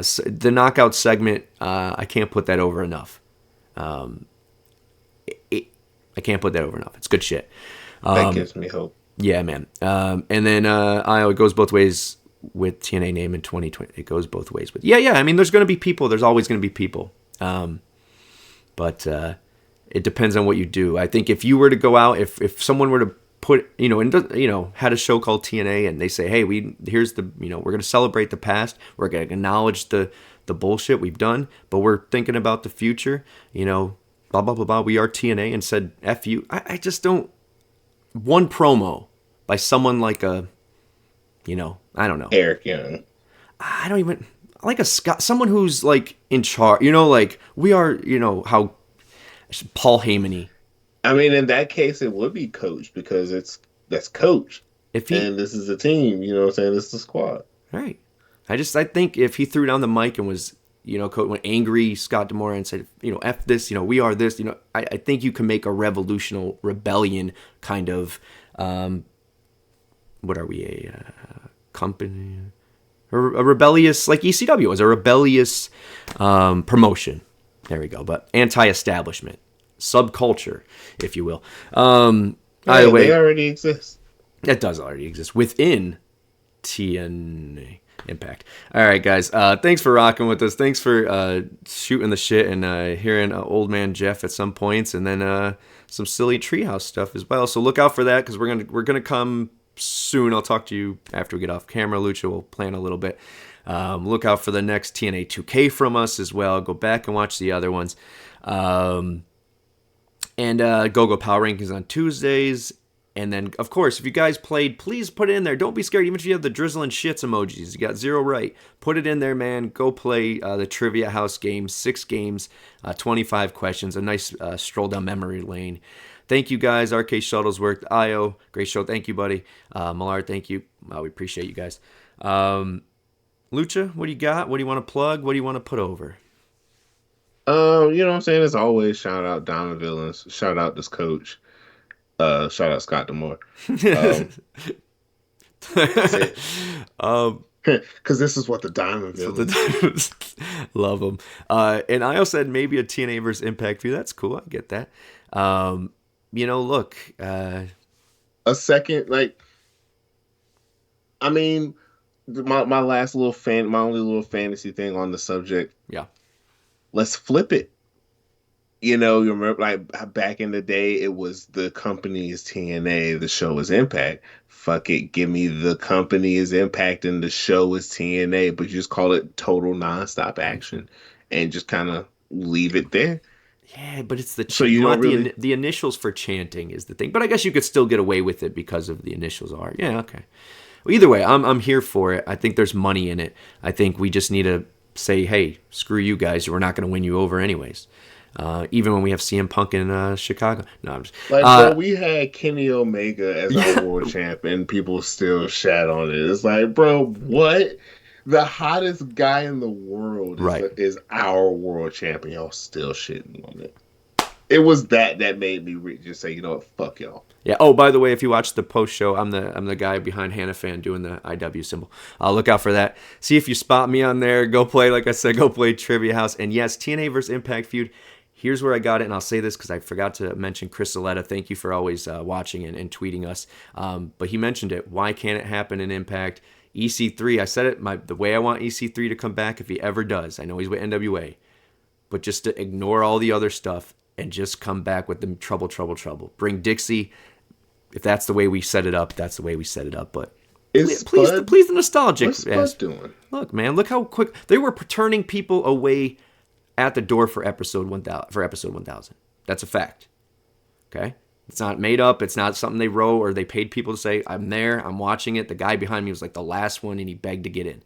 So the knockout segment, I can't put that over enough. I can't put that over enough. It's good shit. That gives me hope. Yeah, man. And then it goes both ways with TNA name in 2020. It goes both ways with I mean, there's going to be people. There's always going to be people. But it depends on what you do. I think if you were to go out, if someone were to put, had a show called TNA and they say, hey, here's the, we're going to celebrate the past. We're going to acknowledge the bullshit we've done, but we're thinking about the future, blah, blah, blah, blah. We are TNA and said, F you. I just don't. One promo by someone like I don't know. Eric Young. I don't even like someone who's like in charge, like we are, how Paul Heyman-y. I mean, in that case, it would be Coach because that's Coach. And this is a team, you know what I'm saying? This is a squad. Right. I think if he threw down the mic and was, Coach went angry, Scott D'Amore, and said, F this, we are this, I think you can make a revolutionary rebellion kind of, what are we, a company? A rebellious, like ECW was, a rebellious promotion. There we go. But anti-establishment, subculture, if you will. Either way, they already exist. It does already exist within TNA Impact. All right, guys. Thanks for rocking with us. Thanks for shooting the shit and hearing old man Jeff at some points, and then some silly treehouse stuff as well. So look out for that because we're gonna come soon. I'll talk to you after we get off camera, Lucha. We'll plan a little bit. Look out for the next TNA 2K from us as well. Go back and watch the other ones. And Go Power Rankings on Tuesdays. And then, of course, if you guys played, please put it in there. Don't be scared. Even if you have the drizzling shits emojis, you got 0 right. Put it in there, man. Go play the Trivia House game. 6 games, 25 questions. A nice stroll down memory lane. Thank you, guys. RK Shuttlesworth, IO, great show. Thank you, buddy. Millard, thank you. We appreciate you guys. Lucha, what do you got? What do you want to plug? What do you want to put over? You know what I'm saying? As always, shout out Diamond Villains. Shout out this coach. Shout out Scott Demore. That's it. Because this is what the Diamond Villains. Love them. And I also said maybe a TNA versus Impact feud. That's cool. I get that. Look. A second, like, I mean, my only little fantasy thing on the subject. Yeah. Let's flip it. You remember, like, back in the day, it was the company is TNA, the show is Impact. Fuck it, give me the company is Impact and the show is TNA, but you just call it total nonstop action and just kind of leave it there. Yeah, but it's the so you don't really... the initials for chanting is the thing. But I guess you could still get away with it because of the initials are. Yeah, okay. Well, either way, I'm here for it. I think there's money in it. I think we just need to say, hey, screw you guys. We're not going to win you over anyways. Even when we have CM Punk in Chicago. No, I'm just... bro, we had Kenny Omega as our world champ, and people still shat on it. It's like, bro, what? The hottest guy in the world is our world champion. Y'all still shitting on it. It was that made me just say, you know what, fuck y'all. Yeah. Oh, by the way, if you watch the post show, I'm the guy behind Hannah Fan doing the IW symbol. Look out for that. See if you spot me on there. Go play, like I said, go play Trivia House. And yes, TNA versus Impact feud. Here's where I got it, and I'll say this because I forgot to mention Chris Saletta. Thank you for always watching and tweeting us. But he mentioned it. Why can't it happen in Impact? EC3, I said it, the way I want EC3 to come back, if he ever does, I know he's with NWA, but just to ignore all the other stuff and just come back with the trouble. Bring Dixie. If that's the way we set it up, that's the way we set it up. But please the nostalgic. What's Spud doing? Look, man, look how quick they were turning people away at the door for episode 1000. That's a fact. Okay? It's not made up. It's not something they wrote or they paid people to say, I'm there, I'm watching it. The guy behind me was like the last one and he begged to get in.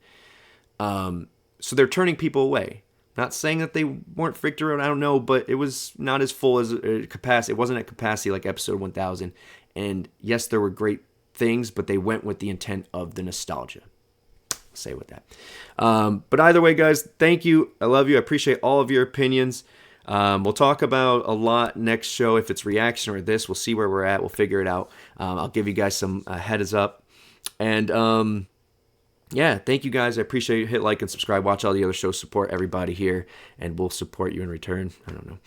So they're turning people away. Not saying that they weren't victor, I don't know, but it was not as full as capacity. It wasn't at capacity like episode 1000. And yes, there were great things, but they went with the intent of the nostalgia. Say with that. But either way, guys, thank you. I love you. I appreciate all of your opinions. We'll talk about a lot next show. If it's reaction or this, we'll see where we're at. We'll figure it out. I'll give you guys some heads up. And thank you guys. I appreciate you. Hit like and subscribe. Watch all the other shows. Support everybody here, and we'll support you in return. I don't know.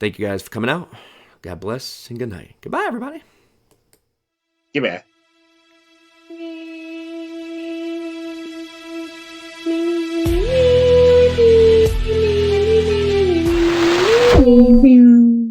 Thank you guys for coming out. God bless and good night. Goodbye, everybody. Goodbye. Meow.